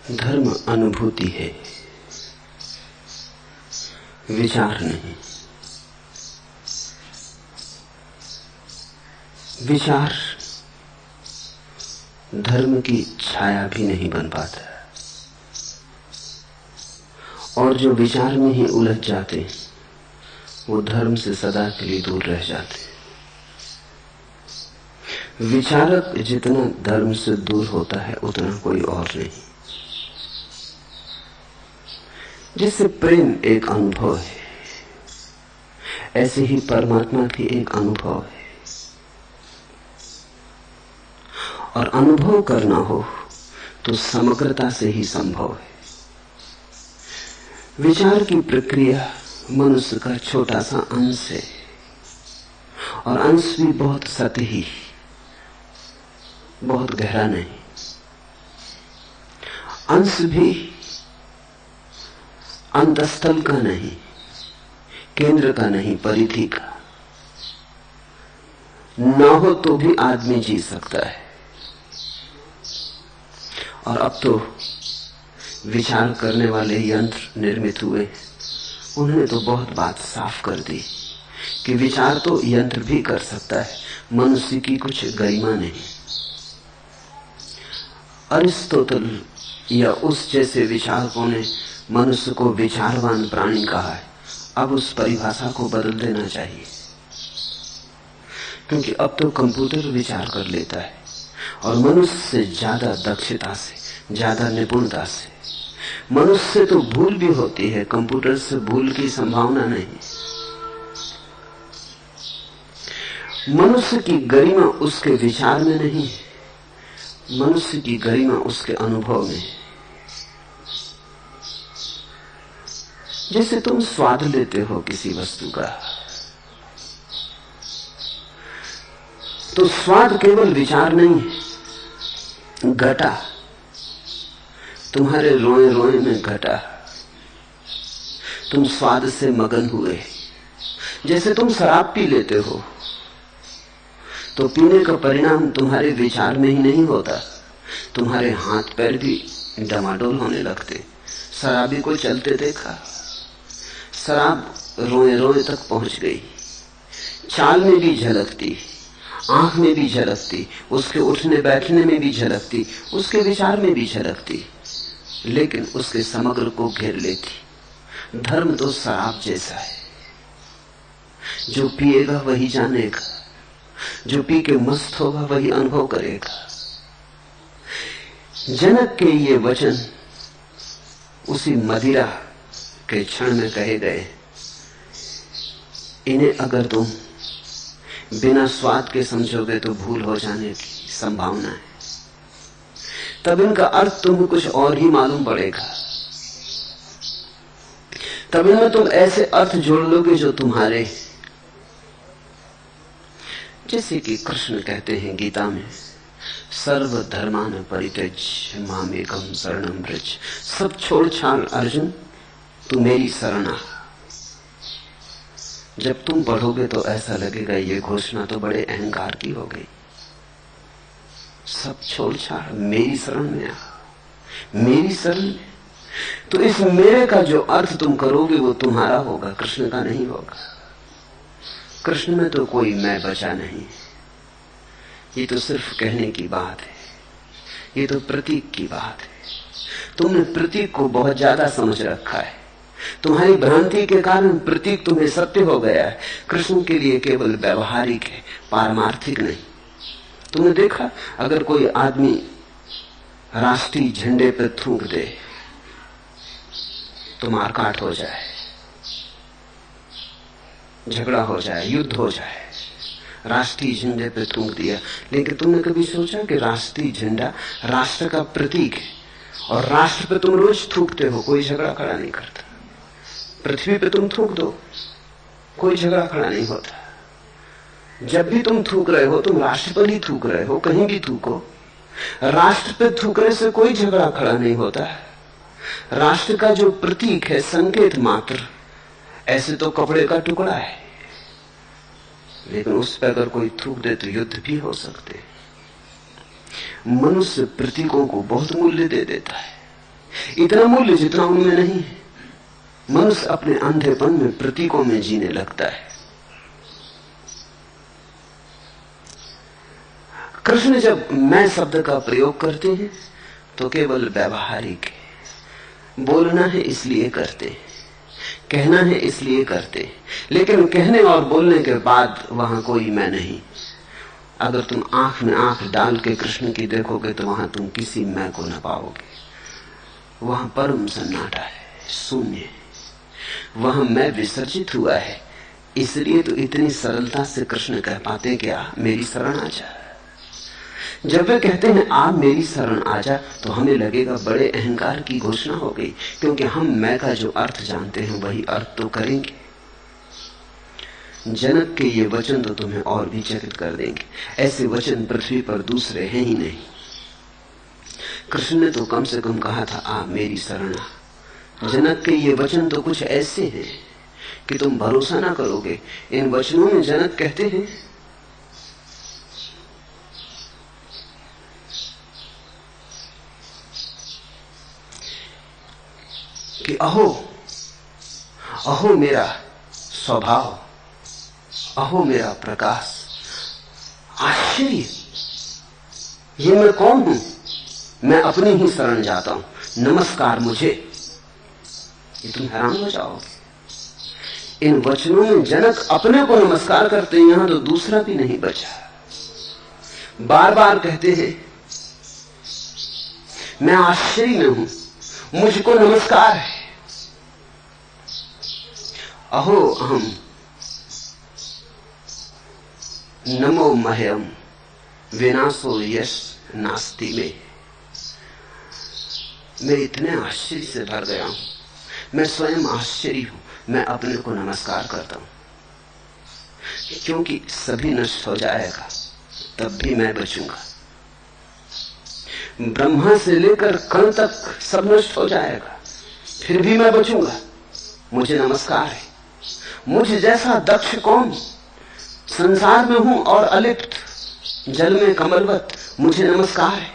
धर्म अनुभूति है, विचार नहीं। विचार धर्म की छाया भी नहीं बन पाता, और जो विचार में ही उलझ जाते वो धर्म से सदा के लिए दूर रह जाते। विचारक जितना धर्म से दूर होता है उतना कोई और नहीं। जैसे प्रेम एक अनुभव है, ऐसे ही परमात्मा भी एक अनुभव है, और अनुभव करना हो तो समग्रता से ही संभव है। विचार की प्रक्रिया मनुष्य का छोटा सा अंश है, और अंश भी बहुत सतही, बहुत गहरा नहीं। अंश भी अंतस्थल का नहीं, केंद्र का नहीं, परिधि का। ना हो तो भी आदमी जी सकता है। और अब तो विचार करने वाले यंत्र निर्मित हुए, उन्होंने तो बहुत बात साफ कर दी कि विचार तो यंत्र भी कर सकता है, मनुष्य की कुछ गरिमा नहीं। अरिस्टोटल या उस जैसे विचारकों ने मनुष्य को विचारवान प्राणी कहा है। अब उस परिभाषा को बदल देना चाहिए, क्योंकि अब तो कंप्यूटर विचार कर लेता है, और मनुष्य से ज्यादा दक्षता से, ज्यादा निपुणता से। मनुष्य से तो भूल भी होती है, कंप्यूटर से भूल की संभावना नहीं। मनुष्य की गरिमा उसके विचार में नहीं, मनुष्य की गरिमा उसके अनुभव में। जैसे तुम स्वाद लेते हो किसी वस्तु का, तो स्वाद केवल विचार नहीं है, घटा तुम्हारे रोए रोए में घटा, तुम स्वाद से मगन हुए। जैसे तुम शराब पी लेते हो तो पीने का परिणाम तुम्हारे विचार में ही नहीं होता, तुम्हारे हाथ पैर भी डमाडोल होने लगते। शराबी को चलते देखा, शराब रोए रोए तक पहुंच गई, चाल में भी झलकती, आंख में भी झलकती, उसके उठने बैठने में भी झलकती, उसके विचार में भी झलकती, लेकिन उसके समग्र को घेर लेती। धर्म तो शराब जैसा है, जो पिएगा वही जानेगा, जो पी के मस्त होगा वही अनुभव करेगा। जनक के ये वचन उसी मदिरा के क्षण में कहे गए। इन्हें अगर तुम बिना स्वाद के समझोगे तो भूल हो जाने की संभावना है। तब इनका अर्थ तुम्हें कुछ और ही मालूम पड़ेगा। तब इनमें तुम ऐसे अर्थ जोड़ लोगे जो तुम्हारे, जैसे कि कृष्ण कहते हैं गीता में, सर्व धर्मान परित्यज्य मामेकम शरणं व्रज। सब छोड़ छाड़ अर्जुन, तू मेरी शरण आ। जब तुम पढ़ोगे तो ऐसा लगेगा ये घोषणा तो बड़े अहंकार की हो गई। सब छोड़ छाड़ मेरी शरण में आ, मेरी शरण में। तो इस मेरे का जो अर्थ तुम करोगे वो तुम्हारा होगा, कृष्ण का नहीं होगा। कृष्ण में तो कोई मैं बचा नहीं। ये तो सिर्फ कहने की बात है, ये तो प्रतीक की बात है। तुमने प्रतीक को बहुत ज्यादा समझ रखा है। तुम्हारी भ्रांति के कारण प्रतीक तुम्हें सत्य हो गया है। कृष्ण के लिए केवल व्यवहारिक है, पारमार्थिक नहीं। तुमने देखा, अगर कोई आदमी राष्ट्रीय झंडे पर थूक दे तो मारकाट हो जाए, झगड़ा हो जाए, युद्ध हो जाए। राष्ट्रीय झंडे पे थूक दिया, लेकिन तुमने कभी सोचा कि राष्ट्रीय झंडा राष्ट्र का प्रतीक है, और राष्ट्र पे तुम रोज थूकते हो, कोई झगड़ा खड़ा नहीं करता। पृथ्वी पे तुम थूक दो, कोई झगड़ा खड़ा नहीं होता। जब भी तुम थूक रहे हो तुम राष्ट्र पर ही थूक रहे हो, कहीं भी थूको। राष्ट्र पे थूकने से कोई झगड़ा खड़ा नहीं होता। राष्ट्र का जो प्रतीक है संकेत मात्र, ऐसे तो कपड़े का टुकड़ा है, लेकिन उस पर अगर कोई थूक दे तो युद्ध भी हो सकते। मनुष्य प्रतीकों को बहुत मूल्य दे देता है। इतना मूल्य जितना उनमें नहीं है। मनुष्य अपने अंधेपन में प्रतीकों में जीने लगता है। कृष्ण जब मैं शब्द का प्रयोग करते हैं तो केवल व्यवहारिक है। बोलना है इसलिए करते हैं, कहना है इसलिए करते हैं, लेकिन कहने और बोलने के बाद वहां कोई मैं नहीं। अगर तुम आंख में आंख डाल के कृष्ण की देखोगे तो वहां तुम किसी मैं को न पाओगे। वहां परम सन्नाटा है, शून्य है। वहां मैं विसर्जित हुआ है। इसलिए तो इतनी सरलता से कृष्ण कह पाते क्या मेरी शरण आ जा। जब वे कहते हैं आप मेरी शरण आ जा तो हमें लगेगा बड़े अहंकार की घोषणा हो गई, क्योंकि हम मैं का जो अर्थ जानते हैं वही अर्थ तो करेंगे। जनक के ये वचन तो तुम्हें और भी चकित कर देंगे। ऐसे वचन पृथ्वी पर दूसरे हैं ही नहीं। कृष्ण ने तो कम से कम कहा था आप मेरी शरण आ। जनक के ये वचन तो कुछ ऐसे हैं कि तुम भरोसा ना करोगे। इन वचनों में जनक कहते हैं कि अहो अहो मेरा स्वभाव, अहो मेरा प्रकाश, आश्चर्य, ये मैं कौन हूं? मैं अपनी ही शरण जाता हूं, नमस्कार मुझे। ये तुम हैरान हो जाओगे। इन वचनों में जनक अपने को नमस्कार करते हैं, यहां तो दूसरा भी नहीं बचा। बार बार कहते हैं मैं आश्चर्य में हूं, मुझको नमस्कार है। अहो अहम नमो मह्यम विनाशो यश नास्ति में। मैं इतने आश्चर्य से भर गया हूं, मैं स्वयं आश्चर्य हूं। मैं अपने को नमस्कार करता हूं, क्योंकि सभी नष्ट हो जाएगा तब भी मैं बचूंगा। ब्रह्मा से लेकर कण तक सब नष्ट हो जाएगा फिर भी मैं बचूंगा। मुझे नमस्कार है। मुझ जैसा दक्ष कौन? संसार में हूं और अलिप्त, जल में कमलवत, मुझे नमस्कार है।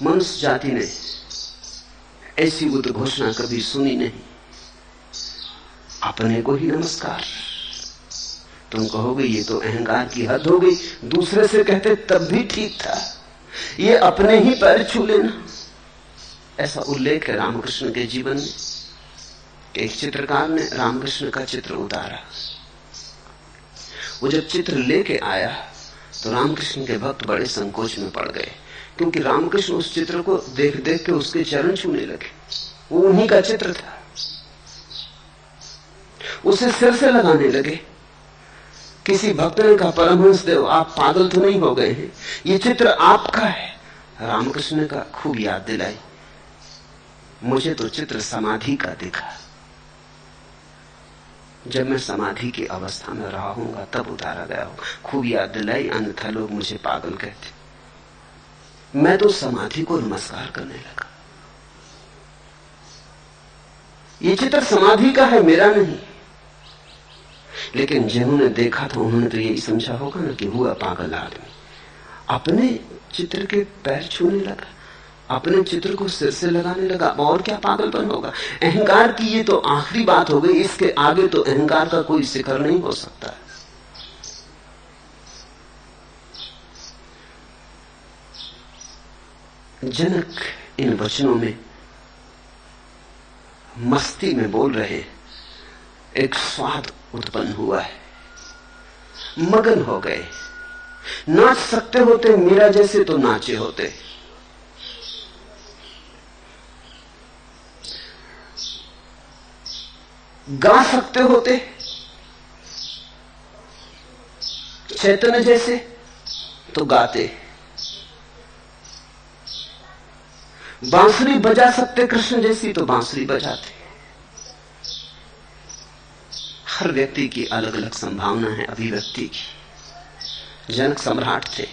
मनुष्य जाति ने ऐसी उद्घोषणा कभी सुनी नहीं। अपने को ही नमस्कार। तुम कहोगे ये तो अहंकार की हद हो गई। दूसरे से कहते तब भी ठीक था, ये अपने ही पैर छू लेना। ऐसा उल्लेख है रामकृष्ण के जीवन में। एक चित्रकार ने रामकृष्ण का चित्र उतारा। वो जब चित्र लेके आया तो रामकृष्ण के भक्त बड़े संकोच में पड़ गए, क्योंकि रामकृष्ण उस चित्र को देख देख के उसके चरण छूने लगे। वो उन्हीं का चित्र था। उसे सिर से लगाने लगे। किसी भक्त ने कहा परमहंस देव आप पागल तो नहीं हो गए हैं, ये चित्र आपका है। रामकृष्ण ने कहा खूब याद दिलाई, मुझे तो चित्र समाधि का दिखा। जब मैं समाधि की अवस्था में रहा हूंगा तब उतारा गया हो। खूब याद दिलाई, अन्यथा लोग मुझे पागल कहते। मैं तो समाधि को नमस्कार करने लगा। ये चित्र समाधि का है, मेरा नहीं। लेकिन जिन्होंने देखा था उन्होंने तो यही समझा होगा ना कि हुआ पागल आदमी। अपने चित्र के पैर छूने लगा, अपने चित्र को सिर से लगाने लगा। और क्या पागलपन होगा? अहंकार की ये तो आखिरी बात हो गई। इसके आगे तो अहंकार का कोई शिखर नहीं हो सकता। जनक इन वचनों में मस्ती में बोल रहे, एक स्वाद उत्पन्न हुआ है। मगन हो गए। नाच सकते होते मीरा जैसे तो नाचे होते। गा सकते होते चैतन्य जैसे तो गाते। बांसुरी बजा सकते कृष्ण जैसी तो बांसुरी बजाते। हर व्यक्ति की अलग अलग संभावना है अभिव्यक्ति की। जनक सम्राट थे,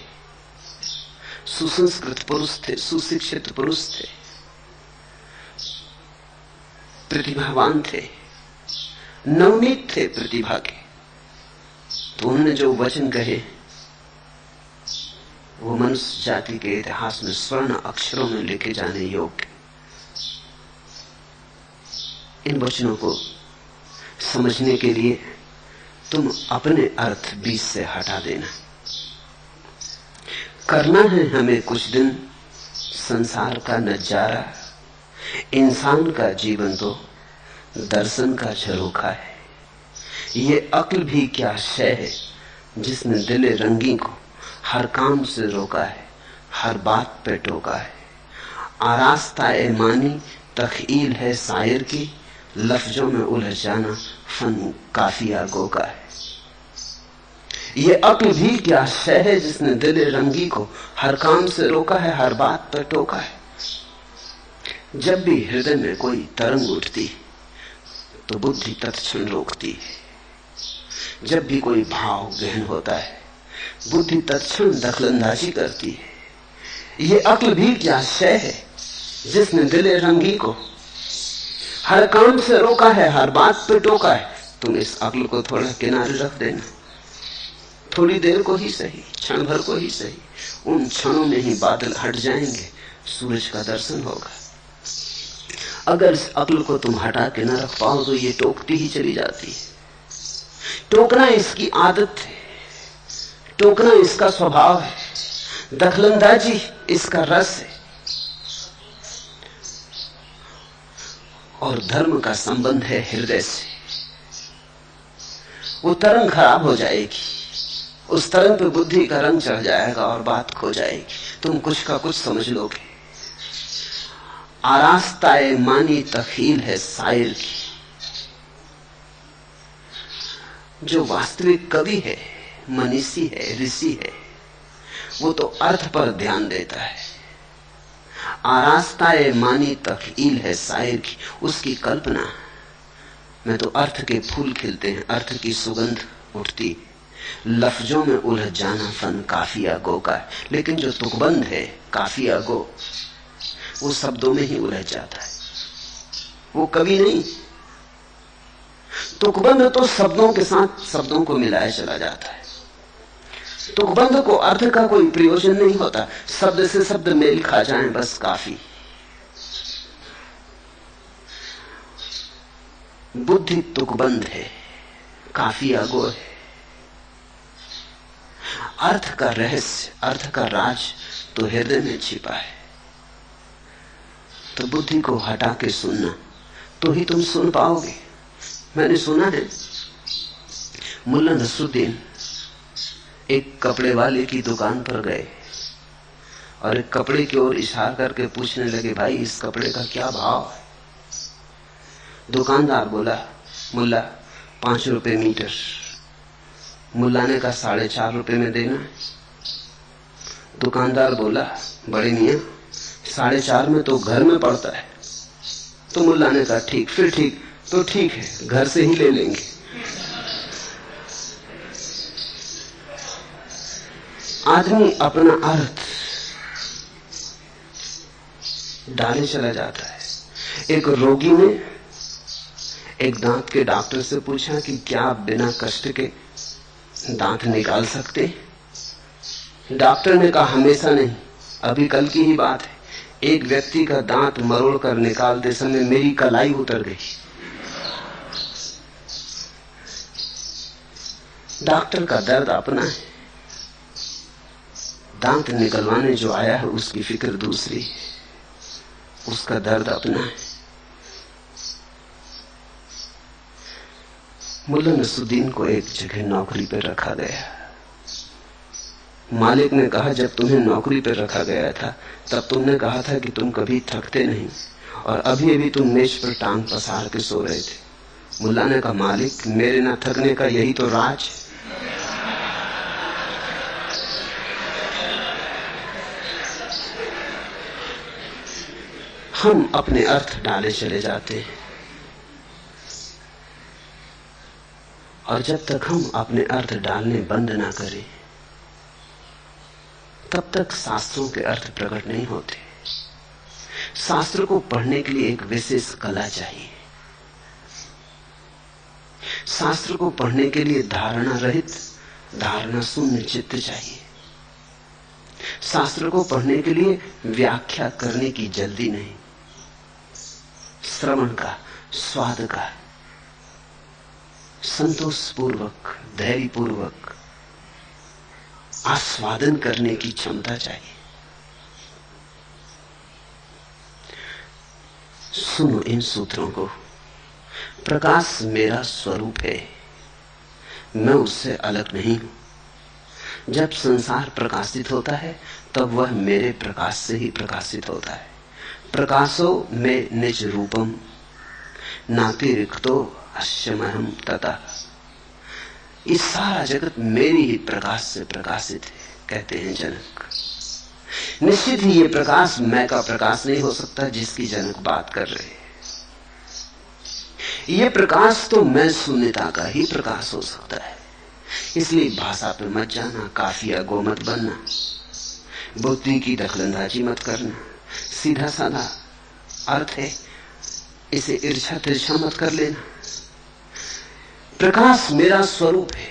सुसंस्कृत पुरुष थे, सुशिक्षित पुरुष थे, प्रतिभावान थे, नवनीत थे प्रतिभा के। तो उन्होंने जो वचन कहे वो मनुष्य जाति के इतिहास में स्वर्ण अक्षरों में लिखे जाने योग्य। इन वचनों को समझने के लिए तुम अपने अर्थ बीच से हटा देना। करना है हमें कुछ दिन संसार का नजारा, इंसान का जीवन तो दर्शन का झरोखा है। ये अक्ल भी क्या शय है जिसने दिले रंगी को हर काम से रोका है, हर बात पे टोका है। आरास्ता ए मानी तखील है शायर की, लफ्जों में उलझ जाना फन काफिया गो का है। ये अक्ल भी क्या शय है जिसने दिले रंगी को हर काम से रोका है, हर बात पर टोका है। जब भी हृदय में कोई तरंग उठती तो बुद्धि तत्क्षण रोकती है। जब भी कोई भाव गहन होता है बुद्धि तत्क्षण दखलंदाजी करती है। ये अक्ल भी क्या शय है जिसने दिले रंगी को हर काम से रोका है, हर बात पे टोका है। तुम इस अक्ल को थोड़ा किनारे रख देना, थोड़ी देर को ही सही, क्षण भर को ही सही। उन क्षणों में ही बादल हट जाएंगे, सूरज का दर्शन होगा। अगर इस अक्ल को तुम हटा के न रख पाओ तो ये टोकती ही चली जाती है। टोकना इसकी आदत है, टोकना इसका स्वभाव है, दखलंदाजी इसका रस है। और धर्म का संबंध है हृदय से। वो तरंग खराब हो जाएगी, उस तरंग पे बुद्धि का रंग चढ़ जाएगा और बात खो जाएगी। तुम कुछ का कुछ समझ लोगे। आरास्ताए मानी तखील है शायर की। जो वास्तविक कवि है, मनीषी है, ऋषि है, वो तो अर्थ पर ध्यान देता है। आरास्ताए मानी तखील है शायर की, उसकी कल्पना में तो अर्थ के फूल खिलते हैं, अर्थ की सुगंध उठती। लफ्जों में उलझ जाना फन काफिया गो का है। लेकिन जो तुकबंद है काफिया गो, वो शब्दों में ही उलझ जाता है, वो कवि नहीं। तुकबंद तो शब्दों के साथ शब्दों को मिलाया चला जाता है। तुकबंद को अर्थ का कोई प्रयोजन नहीं होता, शब्द से शब्द मेल खा जाएं बस काफी। बुद्धि तुकबंद है, काफिया गो है। अर्थ का रहस्य, अर्थ का राज तो हृदय में छिपा है। तो बुद्धि को हटा के सुनना तो ही तुम सुन पाओगे। मैंने सुना है मुल्ला नसरुद्दीन एक कपड़े वाले की दुकान पर गए और एक कपड़े की ओर इशारा करके पूछने लगे, भाई इस कपड़े का क्या भाव है? दुकानदार बोला, मुल्ला 5 रुपए मीटर। मुल्ला ने कहा 4.5 रुपए में देना है। दुकानदार बोला, बड़े मियां 4.5 में तो घर में पड़ता है। तो मुल्ला ने कहा ठीक, फिर ठीक तो ठीक है, घर से ही ले लेंगे। आदमी अपना अर्थ डाले चला जाता है। एक रोगी ने एक दांत के डॉक्टर से पूछा कि क्या आप बिना कष्ट के दांत निकाल सकते? डॉक्टर ने कहा हमेशा नहीं, अभी कल की ही बात है। एक व्यक्ति का दांत मरोड़ कर निकालते समय मेरी कलाई उतर गई। डॉक्टर का दर्द अपना है, दांत निकलवाने जो आया है उसकी फिक्र दूसरी है, उसका दर्द अपना है। मुल्ला नसरुद्दीन को एक जगह नौकरी पर रखा गया। मालिक ने कहा जब तुम्हें नौकरी पर रखा गया था तब तुमने कहा था कि तुम कभी थकते नहीं, और अभी अभी तुम मेज पर टांग पसार के सो रहे थे। मुल्ला ने कहा मालिक मेरे ना थकने का यही तो राज है। हम अपने अर्थ डाले चले जाते हैं, और जब तक हम अपने अर्थ डालने बंद ना करें तब तक शास्त्रों के अर्थ प्रकट नहीं होते। शास्त्र को पढ़ने के लिए एक विशेष कला चाहिए। शास्त्र को पढ़ने के लिए धारणा रहित, धारणा शून्य चित्त चाहिए। शास्त्र को पढ़ने के लिए व्याख्या करने की जल्दी नहीं, श्रवण का, स्वाद का, संतोषपूर्वक, धैर्यपूर्वक आस्वादन करने की क्षमता चाहिए। सुनो इन सूत्रों को। प्रकाश मेरा स्वरूप है, मैं उससे अलग नहीं हूं। जब संसार प्रकाशित होता है तब वह मेरे प्रकाश से ही प्रकाशित होता है। प्रकाशो में निज रूपम नातिरिक्तो अश्यमहम तथा। इस सारा जगत मेरी ही प्रकाश से प्रकाशित है, कहते हैं जनक। निश्चित ही ये प्रकाश मैं का प्रकाश नहीं हो सकता जिसकी जनक बात कर रहे हैं। ये प्रकाश तो मैं शून्यता का ही प्रकाश हो सकता है। इसलिए भाषा पे मत जाना, काफिया गो मत बनना, बुद्धि की दखलंदाजी मत करना। सीधा साधा अर्थ है, इसे ईर्ष्या तिरछा मत कर लेना। प्रकाश मेरा स्वरूप है,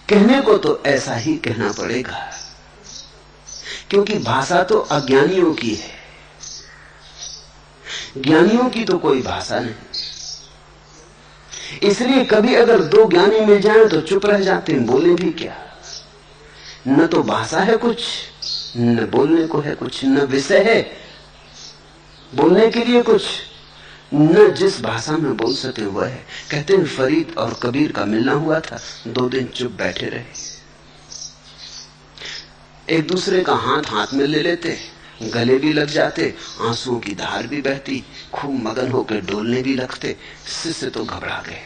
कहने को तो ऐसा ही कहना पड़ेगा, क्योंकि भाषा तो अज्ञानियों की है, ज्ञानियों की तो कोई भाषा नहीं। इसलिए कभी अगर दो ज्ञानी मिल जाएं तो चुप रह जाते हैं, बोले भी क्या। न तो भाषा है कुछ, न बोलने को है कुछ, न विषय है बोलने के लिए कुछ, न जिस भाषा में बोल सके वह है। कहते हैं फरीद और कबीर का मिलना हुआ था, 2 दिन चुप बैठे रहे, एक दूसरे का हाथ हाथ में ले लेते, गले भी लग जाते, आंसुओं की धार भी बहती, खूब मगन होकर डोलने भी लगते। शिष्य तो घबरा गए।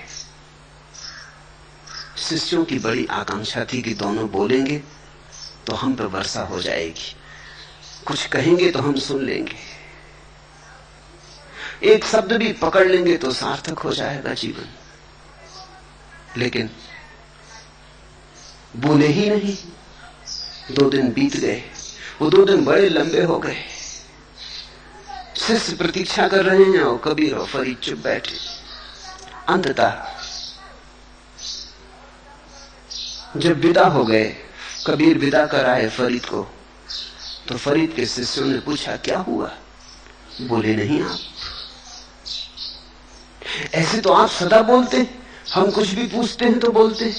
शिष्यों की बड़ी आकांक्षा थी कि दोनों बोलेंगे तो हम पर वर्षा हो जाएगी, कुछ कहेंगे तो हम सुन लेंगे, एक शब्द भी पकड़ लेंगे तो सार्थक हो जाएगा जीवन। लेकिन बोले ही नहीं। 2 दिन बीत गए, वो 2 दिन बड़े लंबे हो गए। शिष्य प्रतीक्षा कर रहे हैं और कबीर और फरीद चुप बैठे। अंततः जब विदा हो गए, कबीर विदा कराए फरीद को, तो फरीद के शिष्यों ने पूछा क्या हुआ, बोले नहीं आप। ऐसे तो आप सदा बोलते, हम कुछ भी पूछते हैं तो बोलते,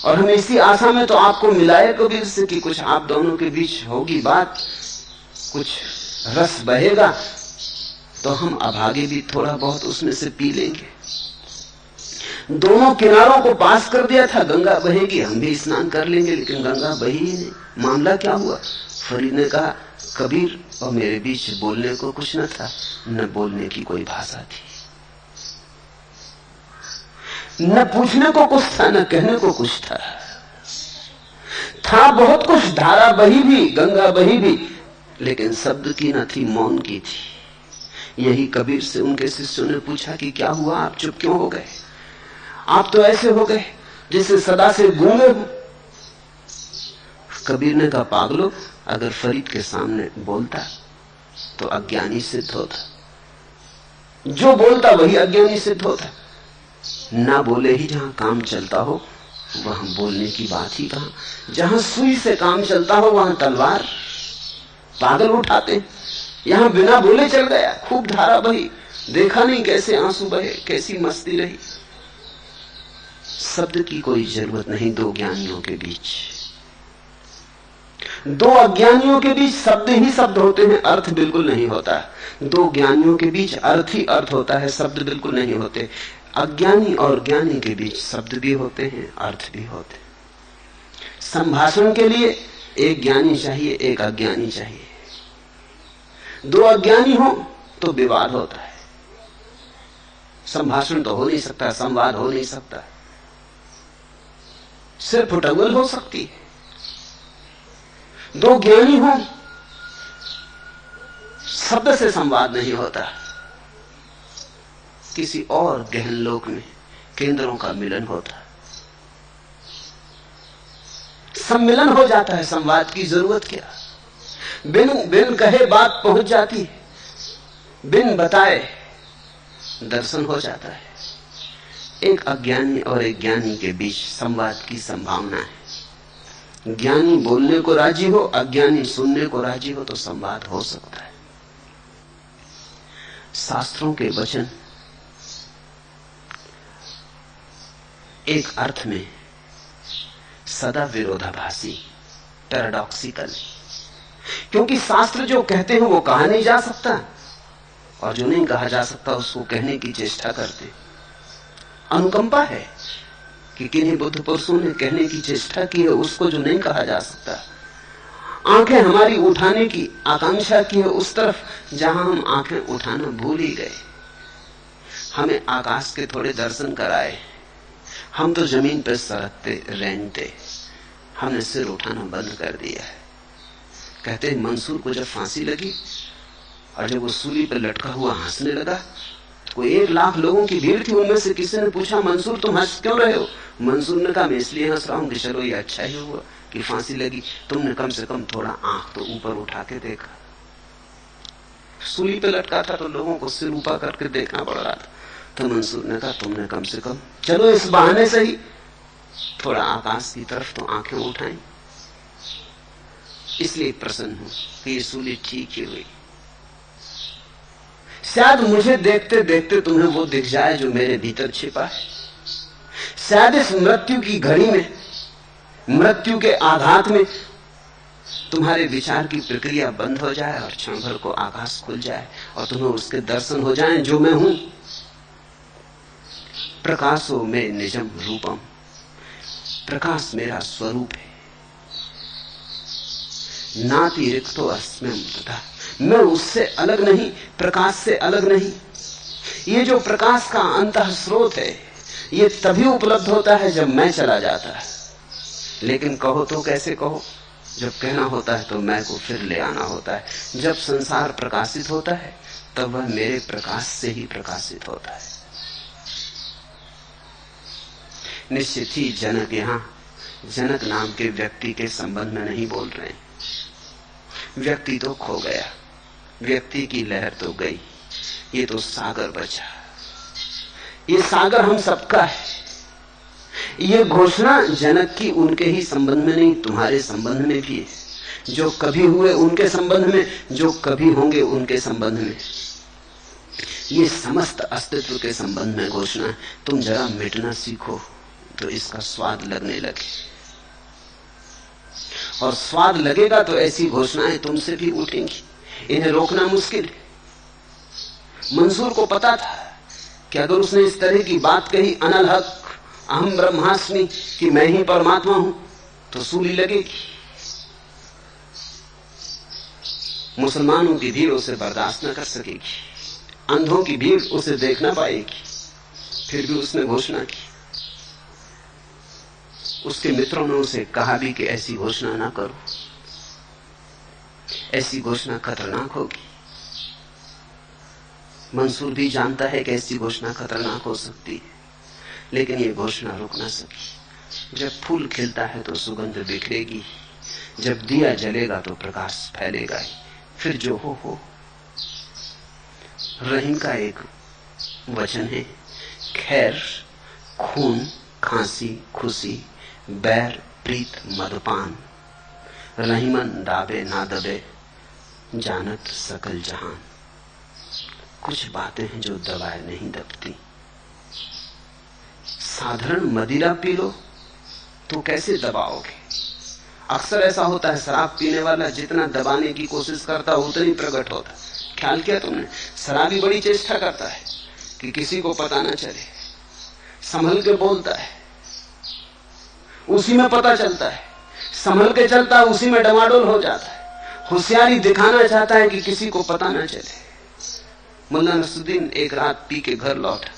और हम इसी आशा में तो आपको मिलाए कबीर से कि कुछ आप दोनों के बीच होगी बात, कुछ रस बहेगा तो हम अभागे भी थोड़ा बहुत उसमें से पी लेंगे। दोनों किनारों को पास कर दिया था, गंगा बहेगी, हम भी स्नान कर लेंगे, लेकिन गंगा बही ही नहीं। मामला क्या हुआ? फरीद ने कहा कबीर और मेरे बीच बोलने को कुछ न था, न बोलने की कोई भाषा थी, न पूछने को कुछ था, न कहने को कुछ था बहुत कुछ, धारा बही भी, गंगा बही भी, लेकिन शब्द की न थी, मौन की थी। यही कबीर से उनके शिष्यों ने पूछा कि क्या हुआ, आप चुप क्यों हो गए? आप तो ऐसे हो गए जैसे सदा से गूंगे हो। कबीर ने कहा पागलो, अगर फरीद के सामने बोलता तो अज्ञानी सिद्ध होता, जो बोलता वही अज्ञानी सिद्ध होता। ना बोले ही जहां काम चलता हो वहां बोलने की बात ही कहां। जहां सुई से काम चलता हो वहां तलवार पागल उठाते। यहां बिना बोले चल गया, खूब धारा बही, देखा नहीं कैसे आंसू बहे, कैसी मस्ती रही। शब्द की कोई जरूरत नहीं दो ज्ञानियों के बीच। 2 अज्ञानियों के बीच शब्द ही शब्द होते हैं, अर्थ बिल्कुल नहीं होता। 2 ज्ञानियों के बीच अर्थ ही अर्थ होता है, शब्द बिल्कुल नहीं होते। अज्ञानी और ज्ञानी के बीच शब्द भी होते हैं, अर्थ भी होते हैं। संभाषण के लिए एक ज्ञानी चाहिए, एक अज्ञानी चाहिए। 2 अज्ञानी हो तो विवाद होता है, संभाषण तो हो नहीं सकता, संवाद हो नहीं सकता, सिर्फ उटंगल हो सकती है। 2 ज्ञानी हो, शब्द से संवाद नहीं होता, किसी और गहन लोक में केंद्रों का मिलन होता, सम्मिलन हो जाता है। संवाद की जरूरत क्या? बिन कहे बात पहुंच जाती है, बिन बताए दर्शन हो जाता है। एक अज्ञानी और एक ज्ञानी के बीच संवाद की संभावना है। ज्ञानी बोलने को राजी हो, अज्ञानी सुनने को राजी हो तो संवाद हो सकता है। शास्त्रों के वचन एक अर्थ में सदा विरोधाभासी, पैराडॉक्सिकल, क्योंकि शास्त्र जो कहते हैं वो कहा नहीं जा सकता और जो नहीं कहा जा सकता उसको कहने की चेष्टा करते। अनुकंपा है कि किन्हीं बुद्ध पुरुषों ने कहने की चेष्टा की है उसको जो नहीं कहा जा सकता। आंखें हमारी उठाने की आकांक्षा की है उस तरफ जहां हम आंखें उठाना भूल ही गए। हमें आकाश के थोड़े दर्शन कराए, हम तो जमीन पर सरकते रेंगते, हमने सिर उठाना बंद कर दिया है। कहते हैं मंसूर को जब फांसी लगी और जब वो सूली पर लटका हुआ हंसने लगा, कोई 1 लाख लोगों की भीड़ थी, उनमें से किसी ने पूछा मंसूर तुम हंस क्यों रहे हो? मंसूर ने कहा मैं इसलिए हंस रहा हूं कि चलो ये अच्छा ही हुआ कि फांसी लगी, तुमने कम से कम थोड़ा आंख तो ऊपर उठा के देखा। सूली पे लटका था तो लोगों को सिर ऊपर करके देखना पड़ रहा था, तो मंसूर ने कहा तुमने कम से कम चलो इस बहाने से ही थोड़ा आकाश की तरफ तो आंखें उठाई। इसलिए प्रसन्न हूं कि ये सूली ठीक ही हुई। शायद मुझे देखते देखते तुम्हें वो दिख जाए जो मेरे भीतर छिपा है। शायद इस मृत्यु की घड़ी में, मृत्यु के आघात में तुम्हारे विचार की प्रक्रिया बंद हो जाए और क्षण भर को आकाश खुल जाए और तुम्हें उसके दर्शन हो जाएं जो मैं हूं। प्रकाशो में निजम रूपम, प्रकाश मेरा स्वरूप है। नाति रिक्तो अस्म्यम तथा, मैं उससे अलग नहीं, प्रकाश से अलग नहीं। ये जो प्रकाश का अंतः स्रोत है ये तभी उपलब्ध होता है जब मैं चला जाता है। लेकिन कहो तो कैसे कहो, जब कहना होता है तो मैं को फिर ले आना होता है। जब संसार प्रकाशित होता है तब वह मेरे प्रकाश से ही प्रकाशित होता है। निश्चित ही जनक यहां जनक नाम के व्यक्ति के संबंध में नहीं बोल रहे हैं। व्यक्ति तो खो गया, व्यक्ति की लहर तो गई, ये तो सागर बचा। ये सागर हम सबका है। ये घोषणा जनक की उनके ही संबंध में नहीं, तुम्हारे संबंध में भी है। जो कभी हुए उनके संबंध में, जो कभी होंगे उनके संबंध में, ये समस्त अस्तित्व के संबंध में घोषणा है। तुम जरा मिटना सीखो तो इसका स्वाद लगने लगे, और स्वाद लगेगा तो ऐसी घोषणाएं तुमसे भी उठेंगी। इन्हें रोकना मुश्किल है। मंसूर को पता था कि अगर उसने इस तरह की बात कही, अनल हक अहम ब्रह्मास्मि, कि मैं ही परमात्मा हूं, तो सूली लगेगी। मुसलमानों की भीड़ उसे बर्दाश्त न कर सकेगी, अंधों की भीड़ उसे देख ना पाएगी। फिर भी उसने घोषणा की। उसके मित्रों ने उसे कहा भी कि ऐसी घोषणा ना करो, ऐसी घोषणा खतरनाक होगी। मंसूर भी जानता है कि ऐसी घोषणा खतरनाक हो सकती है, लेकिन ये घोषणा रुक ना सकी। जब फूल खिलता है तो सुगंध बिखरेगी, जब दिया जलेगा तो प्रकाश फैलेगा ही। फिर जो हो। रहीम का एक वचन है, खैर खून खांसी खुशी बैर प्रीत मदपान, रहीमन दाबे ना दबे जानत सकल जहान। कुछ बातें हैं जो दबाए नहीं दबती। साधारण मदिरा पी लो तो कैसे दबाओगे? अक्सर ऐसा होता है, शराब पीने वाला जितना दबाने की कोशिश करता है उतना ही प्रकट होता। ख्याल किया तुमने? शराबी बड़ी चेष्टा करता है कि किसी को पता ना चले, संभल के बोलता है, उसी में पता चलता है, संभल के चलता है, उसी में डमाडोल हो जाता है। होशियारी दिखाना चाहता है कि किसी को पता ना चले। मुल्ला नसरुद्दीन एक रात पी के घर लौटा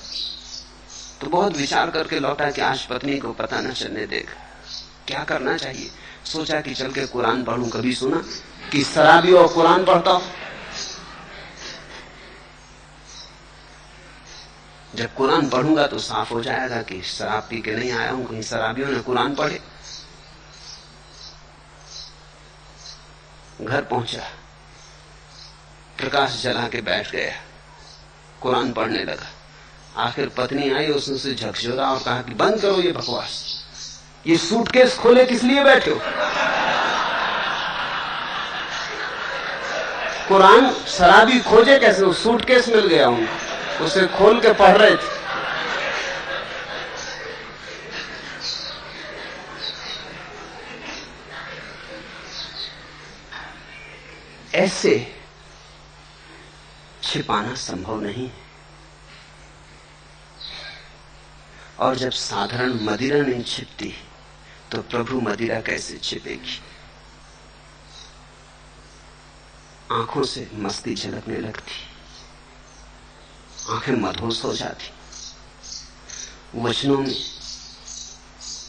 तो बहुत विचार करके लौटा कि आज पत्नी को पता न चलने देगा, क्या करना चाहिए। सोचा कि चल के कुरान पढ़ूं। कभी सुना कि शराबी और कुरान पढ़ता हो? जब कुरान पढ़ूंगा तो साफ हो जाएगा कि शराब पी के नहीं आया हूं, कहीं शराबियों ने कुरान पढ़े। घर पहुंचा, प्रकाश जला के बैठ गया, कुरान पढ़ने लगा। आखिर पत्नी आई, उसने उसे झकझोरा और कहा कि बंद करो ये बकवास, ये सूटकेस खोले किस लिए बैठे हो? कुरान शराबी खोजे कैसे? वो सूटकेस मिल गया उनको, उसे खोल के पढ़ रहे थे। ऐसे छिपाना संभव नहीं है। और जब साधारण मदिरा नहीं छिपती तो प्रभु मदिरा कैसे छिपेगी? आंखों से मस्ती झलकने लगती, आंखें मदहोश हो जाती, वचनों में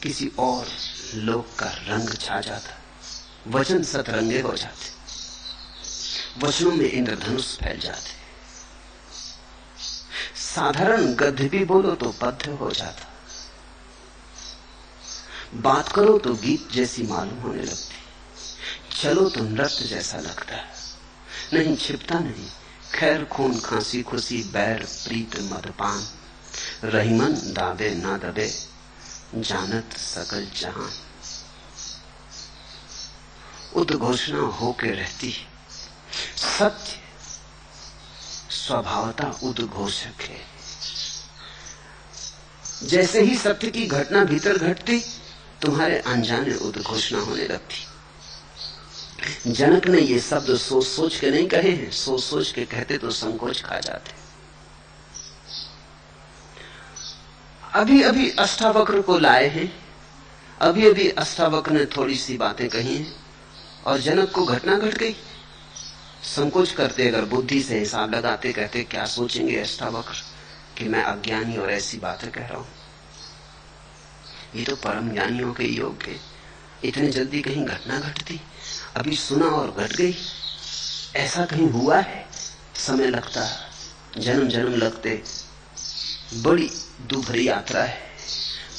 किसी और लोक का रंग छा जाता, वचन सतरंगे हो जाते, वचनों में इंद्रधनुष फैल जाते। साधारण गद्य भी बोलो तो पद्य हो जाता, बात करो तो गीत जैसी मालूम होने लगती, चलो तो नृत्य जैसा लगता है। नहीं, छिपता नहीं। खैर खून खांसी खुशी बैर प्रीत मदपान, रहीमन दाबे ना दबे जानत सकल जहान। उद्घोषणा होके रहती, सत्य स्वभावता उद्घोषक है। जैसे ही सत्य की घटना भीतर घटती, तुम्हारे अनजाने उद्घोषणा होने लगती। जनक ने ये शब्द सोच सोच के नहीं कहे हैं, सोच सोच के कहते तो संकोच खा जाते। अभी अभी अष्टावक्र को लाए हैं, अभी अभी अष्टावक्र ने थोड़ी सी बातें कही हैं और जनक को घटना घट गई। संकोच करते, अगर बुद्धि से हिसाब लगाते, कहते क्या सोचेंगे अष्टावक्र कि मैं अज्ञानी और ऐसी बातें कह रहा हूं। ये तो परम ज्ञानियों के योग है। इतनी जल्दी कहीं घटना घटती, अभी सुना और घट गई, ऐसा कहीं हुआ है? समय लगता, जन्म जन्म लगते, बड़ी दुभरी यात्रा है,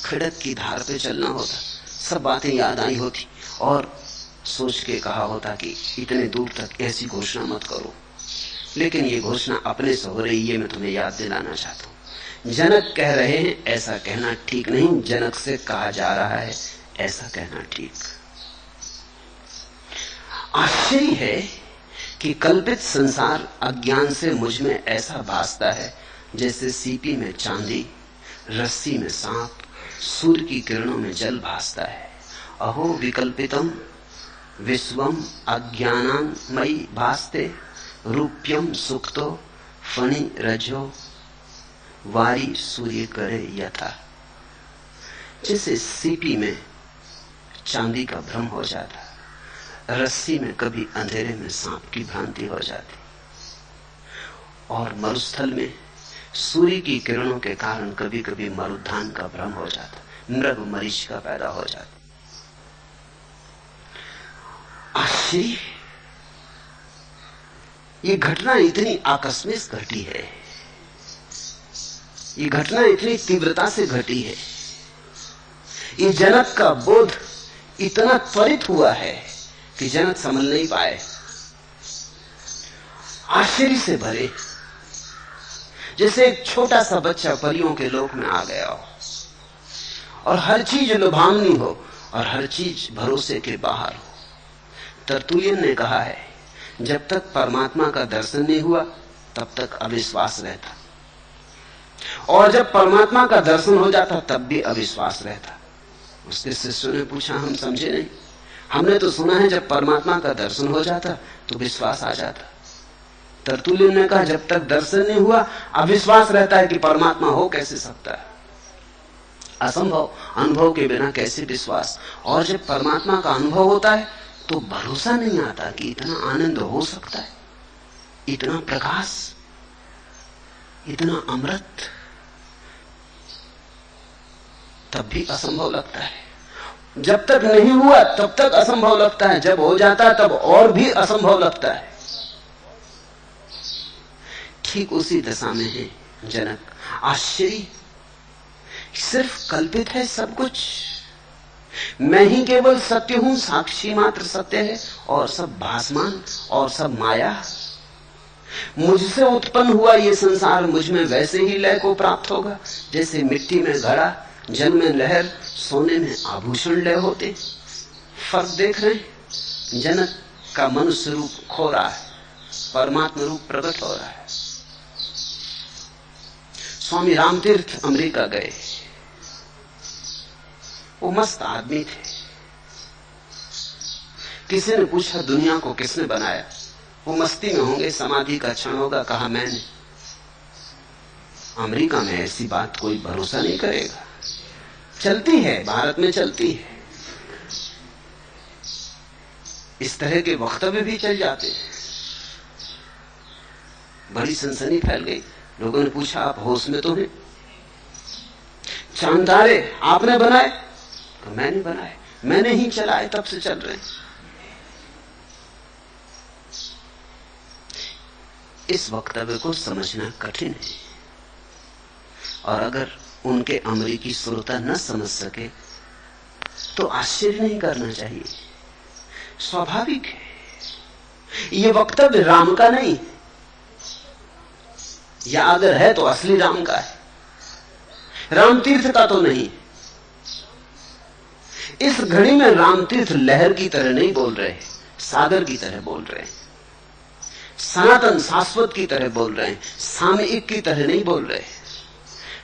खड़क की धार पे चलना होता। सब बातें याद आई होती और सोच के कहा होता कि इतने दूर तक ऐसी घोषणा मत करो, लेकिन ये घोषणा अपने से हो रही है। मैं तुम्हें याद दिलाना चाहता हूं, जनक कह रहे हैं ऐसा कहना ठीक नहीं, जनक से कहा जा रहा है ऐसा कहना ठीक। आश्चर्य है कि कल्पित संसार अज्ञान से मुझ में ऐसा भासता है जैसे सीपी में चांदी, रस्सी में सांप, सूर्य की किरणों में जल भासता है। अहो विकल्पितम विश्वम अज्ञानामयी भासते, रूप्यम सुक्तो फणि रजो वारी सूर्य करे यथा। जैसे सीपी में चांदी का भ्रम हो जाता, रस्सी में कभी अंधेरे में सांप की भ्रांति हो जाती, और मरुस्थल में सूर्य की किरणों के कारण कभी कभी मरुद्यान का भ्रम हो जाता, मृग मरीचिका पैदा हो जाती। आश्चर्य, ये घटना इतनी आकस्मिक घटी है, ये घटना इतनी तीव्रता से घटी है, ये जनक का बोध इतना त्वरित हुआ है कि जनक समझ नहीं पाए। आश्चर्य से भरे, जैसे एक छोटा सा बच्चा परियों के लोक में आ गया हो और हर चीज लुभावनी हो और हर चीज भरोसे के बाहर हो। तरतुलियन ने कहा है, जब तक परमात्मा का दर्शन नहीं हुआ तब तक अविश्वास रहता, और जब परमात्मा का दर्शन हो जाता तब भी अविश्वास रहता। उसके शिष्यों ने पूछा, हम समझे नहीं, हमने तो सुना है जब परमात्मा का दर्शन हो जाता तो विश्वास आ जाता। तरतुलियन ने कहा, जब तक दर्शन नहीं हुआ अविश्वास रहता है कि परमात्मा हो कैसे सकता है, असंभव, अनुभव के बिना कैसे विश्वास। और जब परमात्मा का अनुभव होता है तो भरोसा नहीं आता कि इतना आनंद हो सकता है, इतना प्रकाश, इतना अमृत, तब भी असंभव लगता है। जब तक नहीं हुआ तब तक असंभव लगता है, जब हो जाता तब और भी असंभव लगता है। ठीक उसी दशा में है जनक। आश्चर्य, सिर्फ कल्पित है सब कुछ, मैं ही केवल सत्य हूं, साक्षी मात्र सत्य है और सब भासमान और सब माया। मुझसे उत्पन्न हुआ ये संसार मुझ में वैसे ही लय को प्राप्त होगा जैसे मिट्टी में घड़ा, जल में लहर, सोने में आभूषण लय होते। फर्क देख रहे हैं? जनक का मनुष्य रूप खो रहा है, परमात्मा रूप प्रकट हो रहा है। स्वामी रामतीर्थ अमेरिका गए, वो मस्त आदमी थे। किसी ने पूछा दुनिया को किसने बनाया? वो मस्ती में होंगे, समाधि का क्षण होगा, कहा मैंने। अमेरिका में ऐसी बात कोई भरोसा नहीं करेगा। चलती है, भारत में चलती है, इस तरह के वक्तव्य भी चल जाते हैं। बड़ी सनसनी फैल गई। लोगों ने पूछा आप होश में तो हैं? चांद तारे आपने बनाए? तो मैंने बनाए, मैंने ही चलाए, तब से चल रहे हैं। इस वक्तव्य को समझना कठिन है, और अगर उनके अमेरिकी श्रोता न समझ सके तो आश्चर्य नहीं करना चाहिए, स्वाभाविक है। यह वक्तव्य राम का नहीं, या अगर है तो असली राम का है, रामतीर्थ का तो नहीं। इस घड़ी में रामतीर्थ लहर की तरह नहीं बोल रहे, सागर की तरह बोल रहे हैं, सनातन शाश्वत की तरह बोल रहे हैं, सामयिक की तरह नहीं बोल रहे,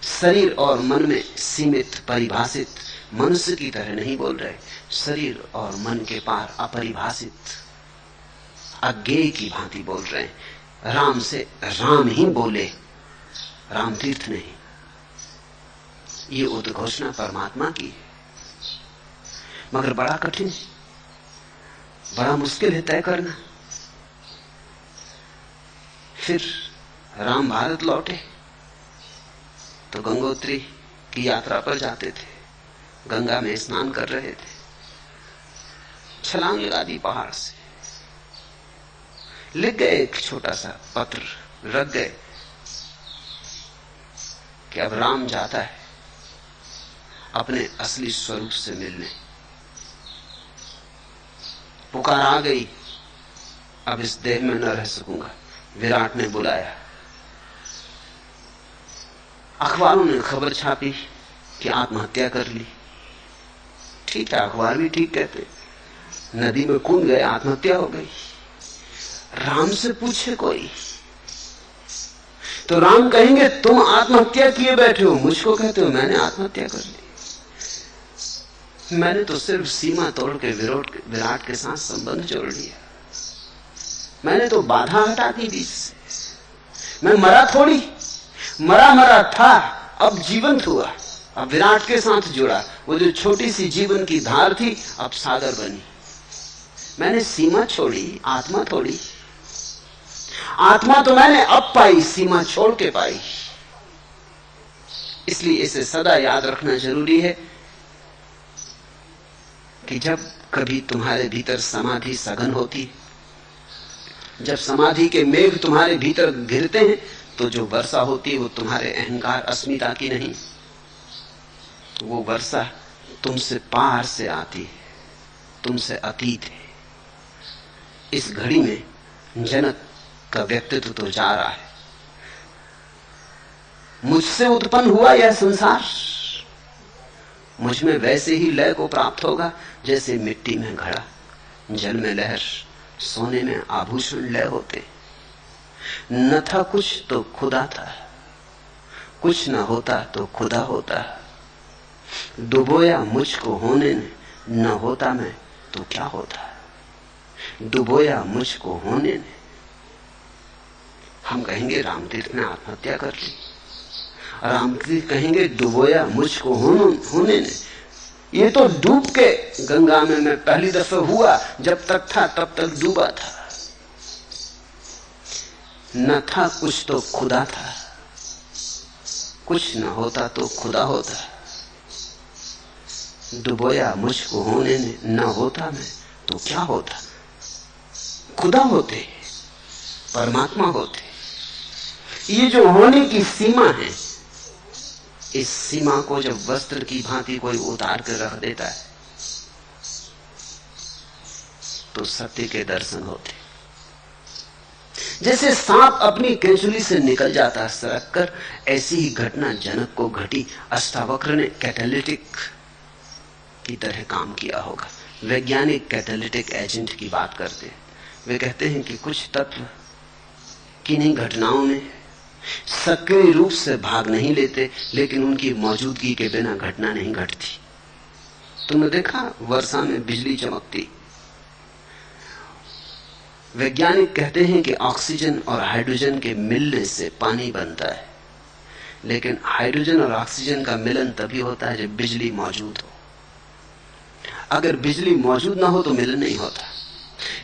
शरीर और मन में सीमित परिभाषित मनुष्य की तरह नहीं बोल रहे, शरीर और मन के पार अपरिभाषित अज्ञेय की भांति बोल रहे हैं। राम से राम ही बोले, रामतीर्थ नहीं। ये उद्घोषणा परमात्मा की है, मगर बड़ा कठिन है, बड़ा मुश्किल है तय करना। फिर राम भारत लौटे तो गंगोत्री की यात्रा पर जाते थे, गंगा में स्नान कर रहे थे, छलांग लगा दी पहाड़ से, लिख गए एक छोटा सा पत्र, रख गए कि अब राम जाता है अपने असली स्वरूप से मिलने, पुकार आ गई, अब इस देह में न रह सकूंगा। विराट ने बुलाया, अखबारों ने खबर छापी कि आत्महत्या कर ली। ठीक है, अखबार भी ठीक कहते, नदी में कूद गए, आत्महत्या हो गई। राम से पूछे कोई तो राम कहेंगे तुम आत्महत्या किए बैठे हो, मुझको कहते हो मैंने आत्महत्या कर ली। मैंने तो सिर्फ सीमा तोड़ के विराट के साथ संबंध जोड़ लिया, मैंने तो बाधा हटा दी बीच से। मैं मरा थोड़ी, मरा था, अब जीवंत हुआ, अब विराट के साथ जुड़ा। वो जो छोटी सी जीवन की धार थी अब सागर बनी। मैंने सीमा छोड़ी, आत्मा थोड़ी। आत्मा तो मैंने अब पाई, सीमा छोड़ के पाई। इसलिए इसे सदा याद रखना जरूरी है कि जब कभी तुम्हारे भीतर समाधि सघन होती, जब समाधि के मेघ तुम्हारे भीतर घिरते हैं, तो जो वर्षा होती है वो तुम्हारे अहंकार अस्मिता की नहीं, वो वर्षा तुमसे पार से आती है, तुमसे अतीत है। इस घड़ी में जनक का व्यक्तित्व तो जा रहा है, मुझसे उत्पन्न हुआ यह संसार, मुझ में वैसे ही लय को प्राप्त होगा जैसे मिट्टी में घड़ा, जल में लहर, सोने में आभूषण लय होते। न था कुछ तो खुदा था, कुछ न होता तो खुदा होता। डुबोया मुझको होने ने, न होता मैं तो क्या होता। डुबोया मुझको होने ने। हम कहेंगे रामतीर्थ ने आत्महत्या कर ली, रामतीर्थ कहेंगे डुबोया मुझको होने ने। ये तो डूब के गंगा में मैं पहली दफे हुआ, जब तक था तब तक डूबा था। न था कुछ तो खुदा था, कुछ न होता तो खुदा होता। डुबोया मुझको होने ने, न होता मैं तो क्या होता। खुदा होते, परमात्मा होते। ये जो होने की सीमा है, इस सीमा को जब वस्त्र की भांति कोई उतार कर रख देता है तो सत्य के दर्शन होते। जैसे सांप अपनी केंचुली से निकल जाता सरक कर, ऐसी ही घटना जनक को घटी। अष्टावक्र ने कैटालिटिक की तरह काम किया होगा। वैज्ञानिक कैटालिटिक एजेंट की बात करते हैं। वे कहते हैं कि कुछ तत्व किन्हीं घटनाओं में सक्रिय रूप से भाग नहीं लेते, लेकिन उनकी मौजूदगी के बिना घटना नहीं घटती। तुमने देखा वर्षा में बिजली चमकती। वैज्ञानिक कहते हैं कि ऑक्सीजन और हाइड्रोजन के मिलने से पानी बनता है, लेकिन हाइड्रोजन और ऑक्सीजन का मिलन तभी होता है जब बिजली मौजूद हो। अगर बिजली मौजूद ना हो तो मिलन नहीं होता।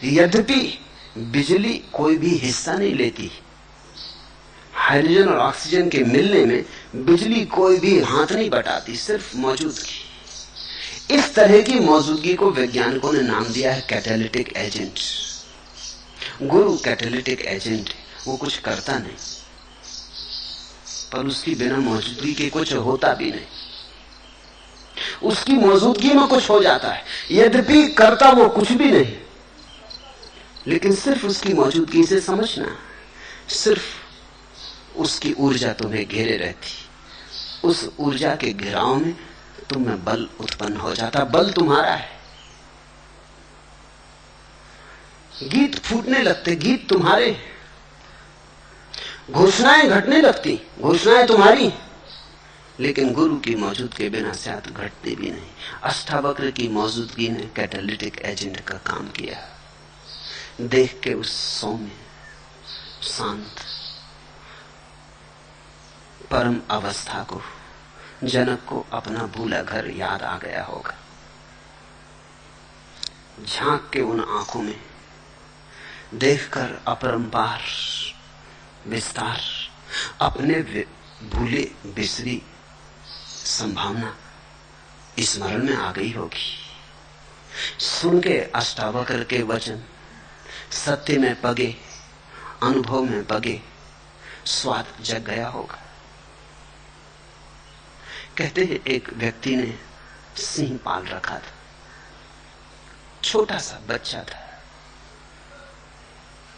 यद्यपि बिजली कोई भी हिस्सा नहीं लेती, हाइड्रोजन और ऑक्सीजन के मिलने में बिजली कोई भी हाथ नहीं बटाती, सिर्फ मौजूदगी। इस तरह की मौजूदगी को वैज्ञानिकों ने नाम दिया है कैटालिटिक एजेंट। गुरु कैटालिटिक एजेंट है, वो कुछ करता नहीं, पर उसकी बिना मौजूदगी के कुछ होता भी नहीं। उसकी मौजूदगी में कुछ हो जाता है, यद्यपि करता वो कुछ भी नहीं, लेकिन सिर्फ उसकी मौजूदगी से समझना, सिर्फ उसकी ऊर्जा तुम्हें घेरे रहती। उस ऊर्जा के घेराव में तुम्हें बल उत्पन्न हो जाता। बल तुम्हारा है। गीत फूटने लगते, गीत तुम्हारे। घोषणाएं घटने लगती, घोषणाएं तुम्हारी, लेकिन गुरु की मौजूद के बिना शायद घटती भी नहीं। अष्टावक्र की मौजूदगी ने कैटालिटिक एजेंट का काम किया। देख के उस सौम्य शांत परम अवस्था को जनक को अपना भूला घर याद आ गया होगा। झांक के उन आंखों में देखकर अपरंपार विस्तार, अपने भूले बिसरी संभावना स्मरण में आ गई होगी। सुन के अष्टावक्र के वचन सत्य में पगे, अनुभव में पगे, स्वाद जग गया होगा। कहते हैं एक व्यक्ति ने सिंह पाल रखा था, छोटा सा बच्चा था,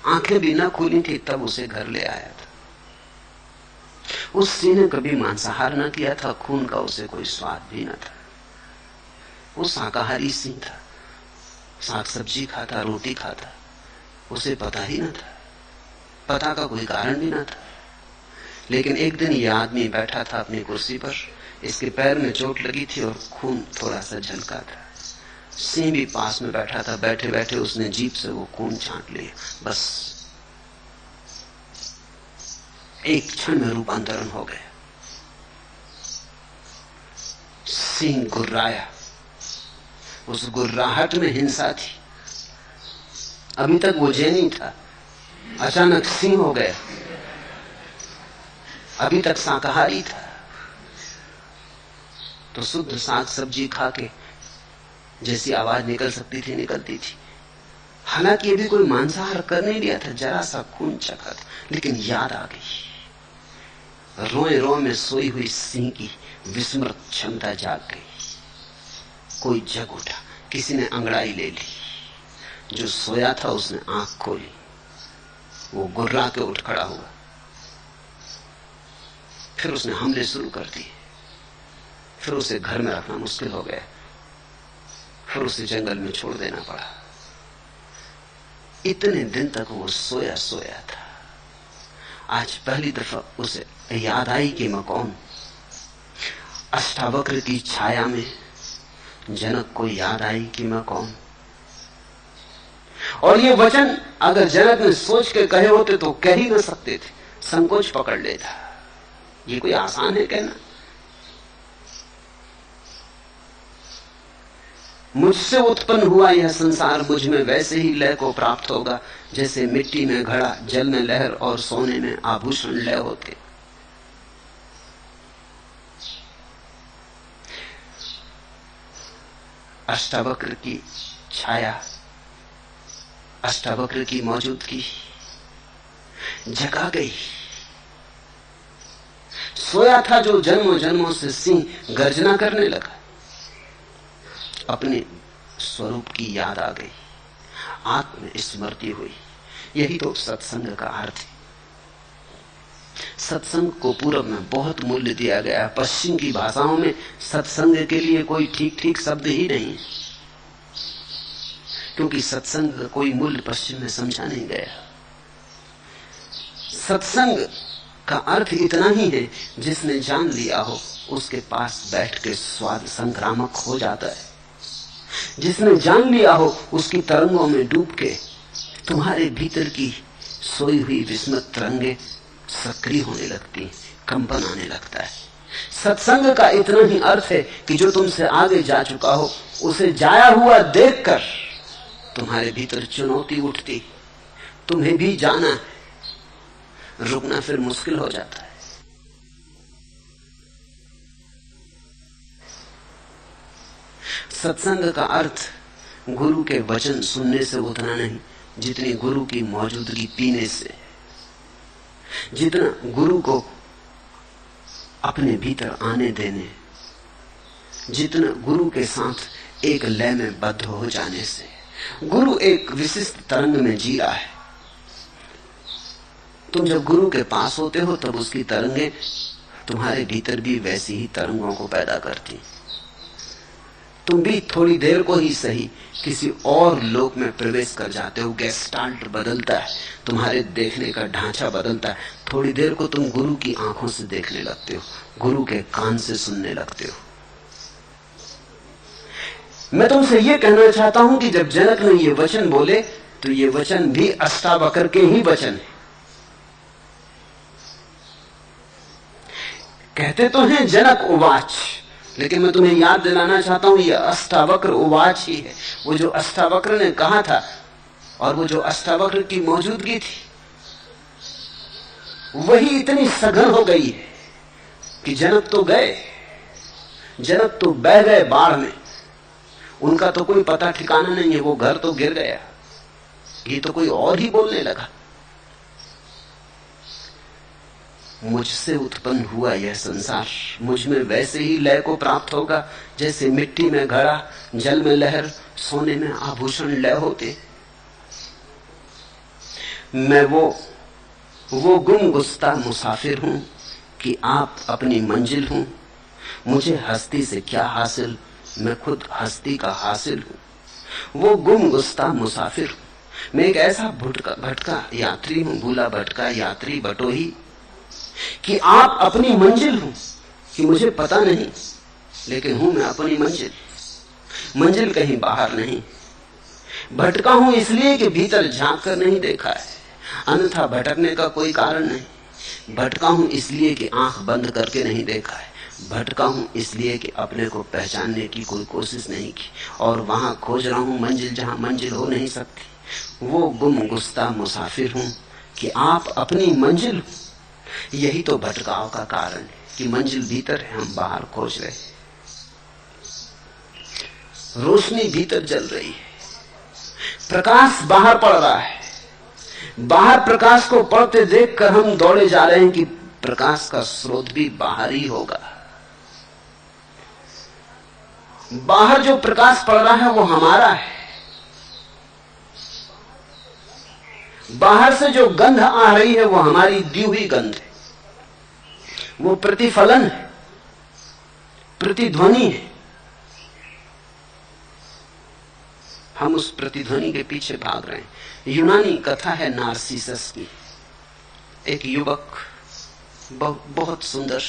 आंखें भी ना खुली थी तब उसे घर ले आया था। उस सिंह ने कभी मांसाहार ना किया था, खून का उसे कोई स्वाद भी ना था। वो शाकाहारी सिंह था, साग सब्जी खाता, रोटी खाता, उसे पता ही ना था, पता का कोई कारण भी ना था। लेकिन एक दिन ये आदमी बैठा था अपनी कुर्सी पर, इसके पैर में चोट लगी थी और खून थोड़ा सा झलका था। सिंह भी पास में बैठा था, बैठे बैठे उसने जीभ से वो खून छांट लिया। बस एक क्षण में रूपांतरण हो गया। सिंह गुर्राया, उस गुर्राहट में हिंसा थी। अभी तक वो जैनी था, अचानक सिंह हो गया। अभी तक शाकाहारी था, तो शुद्ध साग सब्जी खा के जैसी आवाज निकल सकती थी निकलती थी। हालांकि ये भी कोई मांसाहार कर नहीं लिया था, जरा सा खून चखा था, लेकिन याद आ गई। रोए रोए में सोई हुई सिंह की विस्मृत क्षमता जाग गई। कोई जग उठा, किसी ने अंगड़ाई ले ली। जो सोया था उसने आंख खोली, वो गुर्रा के उठ खड़ा हुआ। फिर उसने हमले शुरू कर दिए। फिर उसे घर में रखना मुश्किल हो गया, फिर उसे जंगल में छोड़ देना पड़ा। इतने दिन तक वो सोया सोया था। आज पहली दफा उसे याद आई कि मैं कौन। अष्टावक्र की छाया में जनक को याद आई कि मैं कौन। और ये वचन अगर जनक ने सोच के कहे होते तो कह ही न सकते थे, संकोच पकड़ लेता। ये कोई आसान है कहना? मुझसे उत्पन्न हुआ यह संसार मुझ में वैसे ही लय को प्राप्त होगा जैसे मिट्टी में घड़ा, जल में लहर और सोने में आभूषण लय होते। अष्टावक्र की छाया, अष्टावक्र की मौजूदगी जगा गई। सोया था जो जन्मों जन्मों से सिंह गर्जना करने लगा। अपने स्वरूप की याद आ गई, आत्म स्मृति हुई। यही तो सत्संग का अर्थ है। सत्संग को पूरब में बहुत मूल्य दिया गया। पश्चिम की भाषाओं में सत्संग के लिए कोई ठीक ठीक शब्द ही नहीं, क्योंकि सत्संग का कोई मूल्य पश्चिम में समझा नहीं गया। सत्संग का अर्थ इतना ही है, जिसने जान लिया हो उसके पास बैठ के स्वाद संक्रामक हो जाता है। जिसने जान लिया हो उसकी तरंगों में डूब के तुम्हारे भीतर की सोई हुई विस्मृत तरंगे सक्रिय होने लगती, कंपन आने लगता है। सत्संग का इतना ही अर्थ है कि जो तुमसे आगे जा चुका हो उसे जाया हुआ देखकर तुम्हारे भीतर चुनौती उठती, तुम्हें भी जाना है, रुकना फिर मुश्किल हो जाता है। सत्संग का अर्थ गुरु के वचन सुनने से उतना नहीं जितनी गुरु की मौजूदगी पीने से, जितना गुरु को अपने भीतर आने देने, जितना गुरु के साथ एक लय में बद्ध हो जाने से। गुरु एक विशिष्ट तरंग में जी रहा है। तुम जब गुरु के पास होते हो तब उसकी तरंगे तुम्हारे भीतर भी वैसी ही तरंगों को पैदा करती। तुम भी थोड़ी देर को ही सही किसी और लोक में प्रवेश कर जाते हो। गेस्टाल्ट बदलता है, तुम्हारे देखने का ढांचा बदलता है। थोड़ी देर को तुम गुरु की आंखों से देखने लगते हो, गुरु के कान से सुनने लगते हो। मैं तुमसे यह कहना चाहता हूं कि जब जनक ने ये वचन बोले तो ये वचन भी अष्टावक्र के ही वचन है। कहते तो हैं जनक उवाच, लेकिन मैं तुम्हें याद दिलाना चाहता हूं यह अष्टावक्र उवाच ही है। वो जो अष्टावक्र ने कहा था और वो जो अष्टावक्र की मौजूदगी थी वही इतनी सघन हो गई है कि जनक तो गए, जनक तो बह गए बाढ़ में। उनका तो कोई पता ठिकाना नहीं है, वो घर तो गिर गया। ये तो कोई और ही बोलने लगा। मुझसे उत्पन्न हुआ यह संसार मुझ में वैसे ही लय को प्राप्त होगा जैसे मिट्टी में घड़ा, जल में लहर, सोने में आभूषण लय होते। मैं वो गुमगुस्ता मुसाफिर हूं कि आप अपनी मंजिल हूं। मुझे हस्ती से क्या हासिल, मैं खुद हस्ती का हासिल हूं। वो गुमगुस्ता मुसाफिर हूं, मैं एक ऐसा भटका यात्री हूं, भूला भटका यात्री बटोही, कि आप अपनी मंजिल हूं, कि मुझे पता नहीं लेकिन हूं मैं अपनी मंजिल। मंजिल कहीं बाहर नहीं। भटका हूं इसलिए कि भीतर झांक कर नहीं देखा है, अन्यथा भटकने का कोई कारण नहीं। भटका हूं इसलिए कि आंख बंद करके नहीं देखा है। भटका हूं इसलिए कि अपने को पहचानने की कोई कोशिश नहीं की और वहां खोज रहा हूं मंजिल जहां मंजिल हो नहीं सकती। वो गुमगुस्ता मुसाफिर हूं कि आप अपनी मंजिल हो। यही तो भटकाव का कारण है कि मंजिल भीतर है, हम बाहर खोज रहे। रोशनी भीतर जल रही है, प्रकाश बाहर पड़ रहा है। बाहर प्रकाश को पड़ते देखकर हम दौड़े जा रहे हैं कि प्रकाश का स्रोत भी बाहर ही होगा। बाहर जो प्रकाश पड़ रहा है वो हमारा है। बाहर से जो गंध आ रही है वो हमारी दी हुई गंध है। वो प्रतिफलन है, प्रतिध्वनि है। हम उस प्रतिध्वनि के पीछे भाग रहे हैं। यूनानी कथा है नार्सिसस की। एक युवक बहुत सुंदर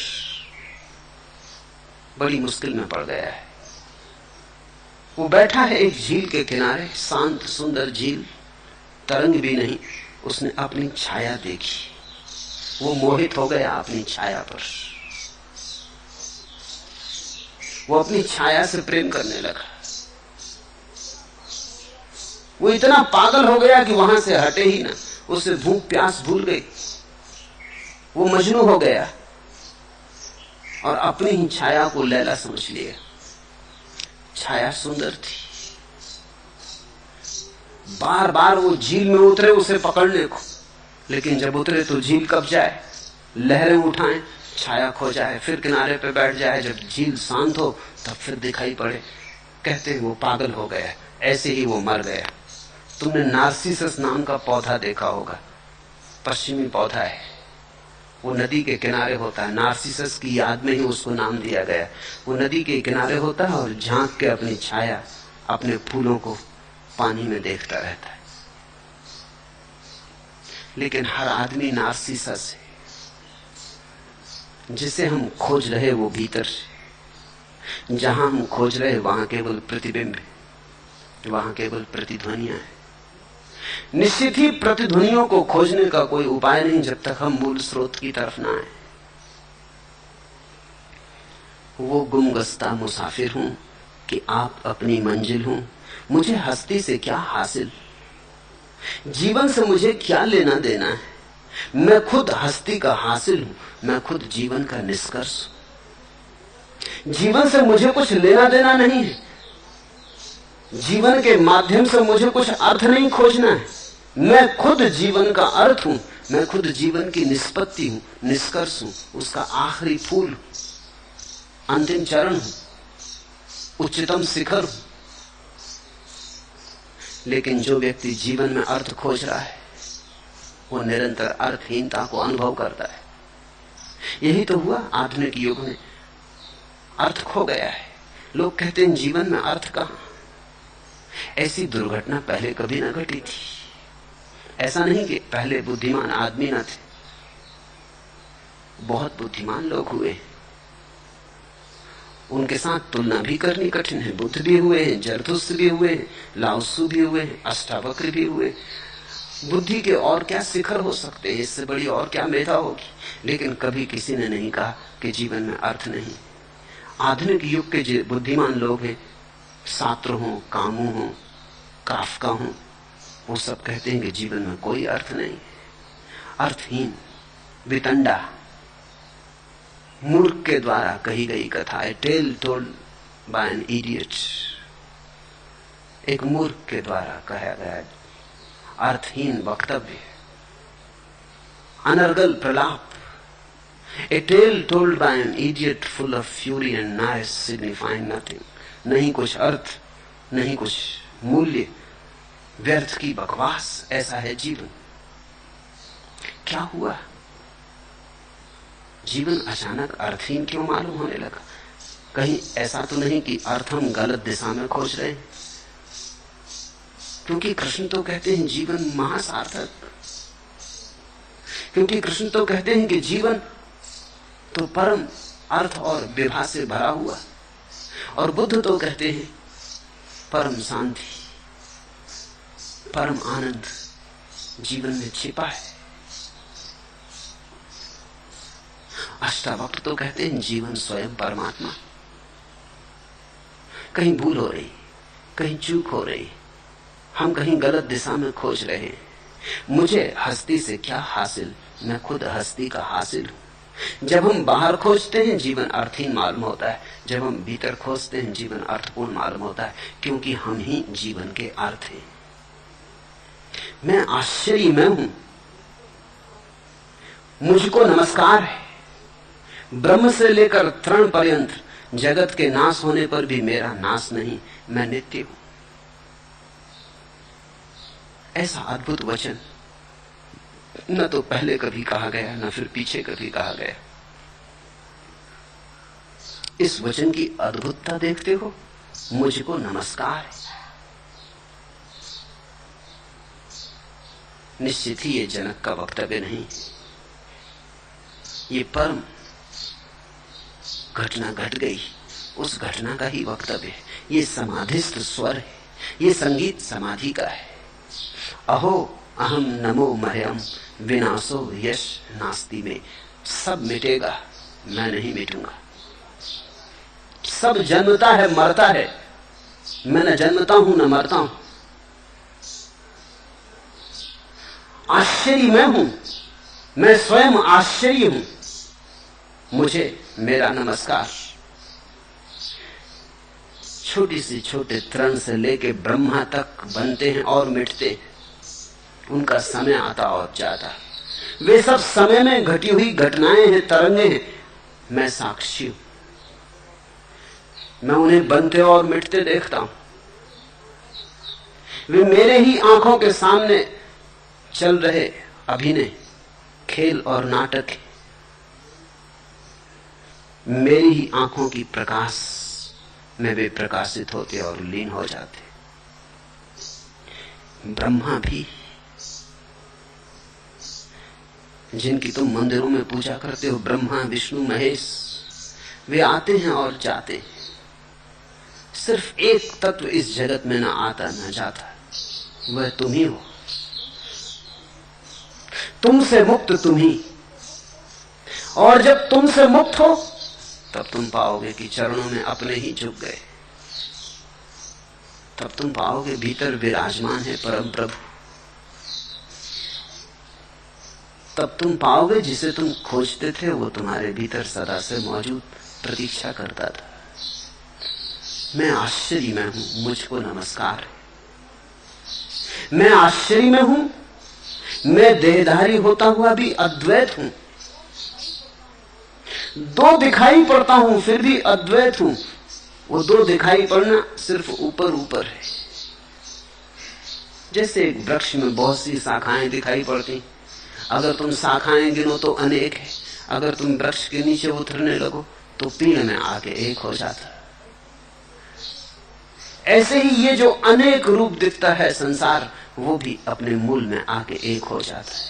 बड़ी मुश्किल में पड़ गया है। वो बैठा है एक झील के किनारे, शांत सुंदर झील, तरंग भी नहीं। उसने अपनी छाया देखी, वो मोहित हो गया अपनी छाया पर। वो अपनी छाया से प्रेम करने लगा। वो इतना पागल हो गया कि वहां से हटे ही ना। उसे भूख प्यास भूल गई। वो मजनू हो गया और अपनी ही छाया को लैला समझ लिया। छाया सुंदर थी। बार बार वो झील में उतरे उसे पकड़ने को, लेकिन जब उतरे तो झील कब जाए, लहरें उठाएं, छाया खो जाए, फिर किनारे पे बैठ जाए। जब झील शांत हो तब फिर दिखाई पड़े। कहते वो पागल हो गया, ऐसे ही वो मर गया। तुमने नार्सिसस नाम का पौधा देखा होगा, पश्चिमी पौधा है। वो नदी के किनारे होता है। नार्सिसस की याद में ही उसको नाम दिया गया। वो नदी के किनारे होता है और झांक के अपनी छाया, अपने फूलों को पानी में देखता रहता है। लेकिन हर आदमी नार्सिसस है। जिसे हम खोज रहे वो भीतर से, जहां हम खोज रहे वहां केवल प्रतिबिंब है, वहां केवल प्रतिध्वनियां है। निश्चित ही प्रतिध्वनियों को खोजने का कोई उपाय नहीं जब तक हम मूल स्रोत की तरफ ना आए। वो गुमगस्ता मुसाफिर हूं कि आप अपनी मंजिल हूं। मुझे हस्ती से क्या हासिल, जीवन से मुझे क्या लेना देना है। मैं खुद हस्ती का हासिल हूं, मैं खुद जीवन का निष्कर्ष हूं। जीवन से मुझे कुछ लेना देना नहीं है, जीवन के माध्यम से मुझे कुछ अर्थ नहीं खोजना है। मैं खुद जीवन का अर्थ हूं, मैं खुद जीवन की निष्पत्ति हूं, निष्कर्ष हूं, उसका आखिरी फूल हूं, अंतिम चरण हूं, उच्चतम शिखर हूं। लेकिन जो व्यक्ति जीवन में अर्थ खोज रहा है वो निरंतर अर्थहीनता को अनुभव करता है। यही तो हुआ आधुनिक युग में, अर्थ खो गया है। लोग कहते हैं जीवन में अर्थ कहां। ऐसी दुर्घटना पहले कभी ना घटी थी। ऐसा नहीं कि पहले बुद्धिमान आदमी ना थे, बहुत बुद्धिमान लोग हुए, उनके साथ तुलना भी करनी कठिन है। बुद्ध भी हुए हैं, जरथुस्त्र भी हुए हैं, लाओत्सु भी हुए हैं, अष्टावक्र भी हुए। बुद्धि के और क्या शिखर हो सकते हैं, इससे बड़ी और क्या मेधा होगी। लेकिन कभी किसी ने नहीं कहा कि जीवन में अर्थ नहीं। आधुनिक युग के जो बुद्धिमान लोग हैं, सात्र हो, कामू हो, काफका हो, वो सब कहते हैं कि जीवन में कोई अर्थ नहीं, अर्थहीन, वितंडा, मूर्ख के द्वारा कही गई कथा है। Tale told by an idiot, एक मूर्ख के द्वारा कहा गया अर्थहीन वक्तव्य, अनर्गल प्रलाप। A tale told by an idiot full of fury and nice signifying nothing. नहीं कुछ अर्थ, नहीं कुछ मूल्य, व्यर्थ की बकवास। ऐसा है जीवन। क्या हुआ? जीवन अचानक अर्थहीन क्यों मालूम होने लगा? कहीं ऐसा तो नहीं कि अर्थ हम गलत दिशा में खोज रहे हैं? क्योंकि कृष्ण तो कहते हैं जीवन महासार्थक, क्योंकि कृष्ण तो कहते हैं कि जीवन तो परम अर्थ और विभा से भरा हुआ, और बुद्ध तो कहते हैं परम शांति, परम आनंद जीवन में छिपा है। अष्टावक्र तो कहते हैं जीवन स्वयं परमात्मा। कहीं भूल हो रही, कहीं चूक हो रही, हम कहीं गलत दिशा में खोज रहे हैं। मुझे हस्ती से क्या हासिल, मैं खुद हस्ती का हासिल हूं। जब हम बाहर खोजते हैं जीवन अर्थहीन मालूम होता है, जब हम भीतर खोजते हैं जीवन अर्थपूर्ण मालूम होता है, क्योंकि हम ही जीवन के अर्थ हैं। मैं आश्चर्य में हूं, मुझको नमस्कार है। ब्रह्म से लेकर तृण पर्यंत जगत के नाश होने पर भी मेरा नाश नहीं, मैं नित्य हूं। ऐसा अद्भुत वचन न तो पहले कभी कहा गया, न फिर पीछे कभी कहा गया। इस वचन की अद्भुतता देखते हो? मुझको नमस्कार है। निश्चित ही ये जनक का वक्तव्य नहीं, ये परम घटना घट गई, उस घटना का ही वक्तव्य है। ये समाधिस्थ स्वर है, ये संगीत समाधि का है। अहो अहम नमो मह्यम विनाशो यश नास्ति में। सब मिटेगा, मैं नहीं मिटूंगा। सब जन्मता है, मरता है, मैं न जन्मता हूं न मरता हूं। आश्चर्य मैं हूं, मैं स्वयं आश्चर्य हूं। मुझे मेरा नमस्कार। छोटी सी छोटे तृण से लेके ब्रह्मा तक बनते हैं और मिटते हैं, उनका समय आता और जाता। वे सब समय में घटी हुई घटनाएं हैं, तरंगे हैं। मैं साक्षी हूं, मैं उन्हें बनते और मिटते देखता हूं। वे मेरे ही आंखों के सामने चल रहे अभिनय, खेल और नाटक है। मेरी ही आंखों की प्रकाश में वे प्रकाशित होते और लीन हो जाते। ब्रह्मा भी जिनकी तुम मंदिरों में पूजा करते हो, ब्रह्मा विष्णु महेश, वे आते हैं और जाते हैं। सिर्फ एक तत्व इस जगत में ना आता ना जाता, वह तुम ही हो। तुमसे मुक्त तुम ही। और जब तुमसे मुक्त हो तब तुम पाओगे कि चरणों में अपने ही झुक गए। तब तुम पाओगे भीतर विराजमान है परम प्रभु। तब तुम पाओगे जिसे तुम खोजते थे वो तुम्हारे भीतर सदा से मौजूद प्रतीक्षा करता था। मैं आश्चर्य में हूं, मुझको नमस्कार है। मैं आश्चर्य में हूं, मैं देहधारी होता हुआ भी अद्वैत हूं। दो दिखाई पड़ता हूं फिर भी अद्वैत हूं। वो दो दिखाई पड़ना सिर्फ ऊपर ऊपर है। जैसे एक वृक्ष में बहुत सी शाखाएं दिखाई पड़ती, अगर तुम शाखाएं गिनो तो अनेक है, अगर तुम वृक्ष के नीचे उतरने लगो तो पेड़ में आके एक हो जाता। ऐसे ही ये जो अनेक रूप दिखता है संसार, वो भी अपने मूल में आके एक हो जाता है।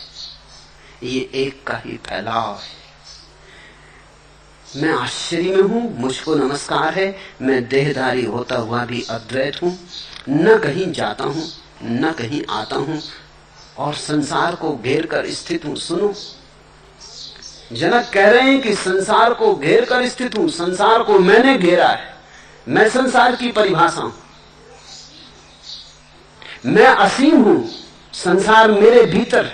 ये एक का ही फैलाव है। मैं आश्चर्य में हूं, मुझको नमस्कार है। मैं देहधारी होता हुआ भी अद्वैत हूं, न कहीं जाता हूं न कहीं आता हूं और संसार को घेर कर स्थित हूं। सुनो, जनक कह रहे हैं कि संसार को घेर कर स्थित हूं, संसार को मैंने घेरा है। मैं संसार की परिभाषा हूं, मैं असीम हूं, संसार मेरे भीतर।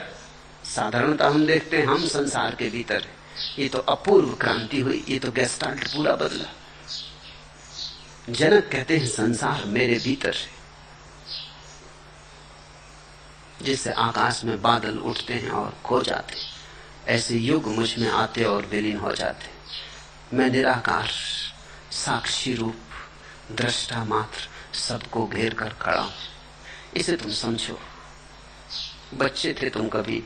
साधारणतः हम देखते हैं हम संसार के भीतर है। ये तो अपूर्व क्रांति हुई, ये तो गेस्टाल्ट पूरा बदला। जनक कहते हैं संसार मेरे भीतर है। जैसे आकाश में बादल उठते हैं और खो जाते, ऐसे युग मुझ में आते और विलीन हो जाते। मैं निराकार, साक्षी रूप, दृष्टा मात्र, सबको घेर कर खड़ा हूं। इसे तुम समझो। बच्चे थे तुम कभी,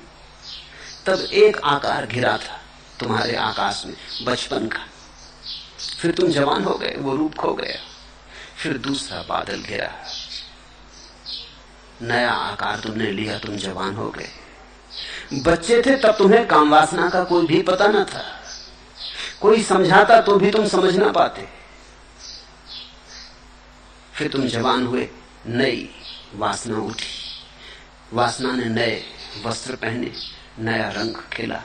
तब एक आकार घिरा था तुम्हारे आकाश में, बचपन का। फिर तुम जवान हो गए, वो रूप खो गया। फिर दूसरा बादल घिरा, नया आकार तुमने लिया, तुम जवान हो गए। बच्चे थे तब तुम्हें काम वासना का कोई भी पता न था। कोई समझाता तो भी तुम समझ ना पाते। फिर तुम जवान हुए, नई वासना उठी, वासना ने नए वस्त्र पहने, नया रंग खिला,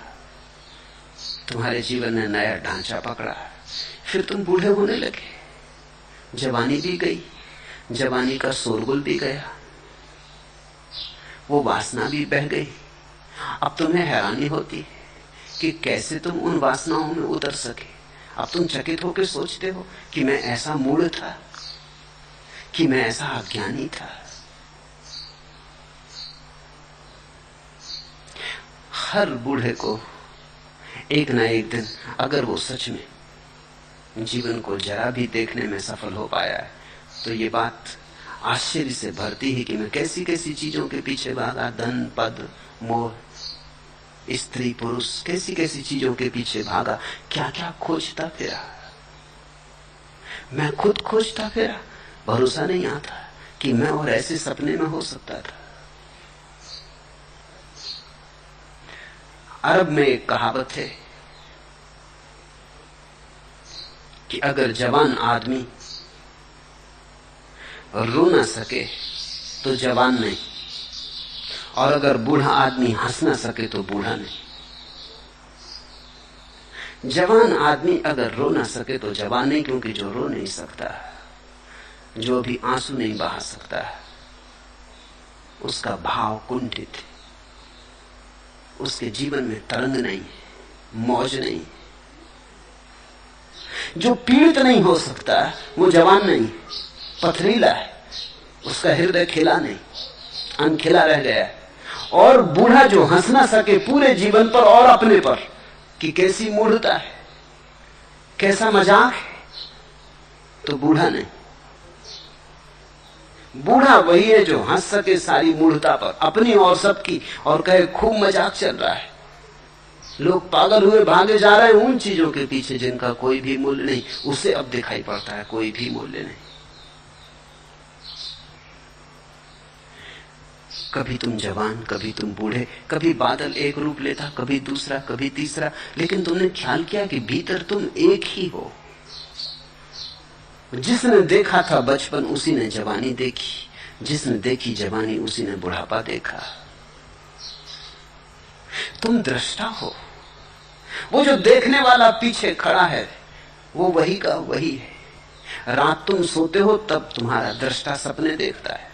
तुम्हारे जीवन ने नया ढांचा पकड़ा। फिर तुम बूढ़े होने लगे, जवानी भी गई, जवानी का शोरगुल भी गया, वो वासना भी बह गई। अब तुम्हें हैरानी होती है कि कैसे तुम उन वासनाओं में उतर सके। अब तुम चकित होकर सोचते हो कि मैं ऐसा मूढ़ था, कि मैं ऐसा अज्ञानी था। हर बूढ़े को एक ना एक दिन, अगर वो सच में जीवन को जरा भी देखने में सफल हो पाया है, तो ये बात आश्चर्य से भरती है कि मैं कैसी कैसी चीजों के पीछे भागा। धन, पद, मोह, स्त्री, पुरुष, कैसी कैसी चीजों के पीछे भागा, क्या क्या खोजता फिरा। मैं खुद खोजता फिरा, भरोसा नहीं आता कि मैं और ऐसे सपने में हो सकता था। अरब में एक कहावत है कि अगर जवान आदमी रो ना सके तो जवान नहीं, और अगर बूढ़ा आदमी हंस ना सके तो बूढ़ा नहीं। जवान आदमी अगर रो ना सके तो जवान नहीं, क्योंकि जो रो नहीं सकता, जो भी आंसू नहीं बहा सकता, उसका भाव कुंठित है, उसके जीवन में तरंग नहीं, मौज नहीं। जो पीड़ित नहीं हो सकता वो जवान नहीं, पथरीला है, उसका हृदय खिला नहीं, अनखिला रह गया। और बूढ़ा जो हंस ना सके पूरे जीवन पर और अपने पर कि कैसी मूढ़ता है, कैसा मजाक है, तो बूढ़ा नहीं। बूढ़ा वही है जो हंस सके सारी मूढ़ता पर, अपनी और सबकी, और कहे खूब मजाक चल रहा है। लोग पागल हुए भागे जा रहे हैं उन चीजों के पीछे जिनका कोई भी मूल्य नहीं। उसे अब दिखाई पड़ता है कोई भी मूल्य नहीं। कभी तुम जवान, कभी तुम बूढ़े, कभी बादल एक रूप लेता, कभी दूसरा, कभी तीसरा, लेकिन तुमने ख्याल किया कि भीतर तुम एक ही हो। जिसने देखा था बचपन उसी ने जवानी देखी, जिसने देखी जवानी उसी ने बुढ़ापा देखा। तुम दृष्टा हो। वो जो देखने वाला पीछे खड़ा है वो वही का वही है। रात तुम सोते हो तब तुम्हारा दृष्टा सपने देखता है।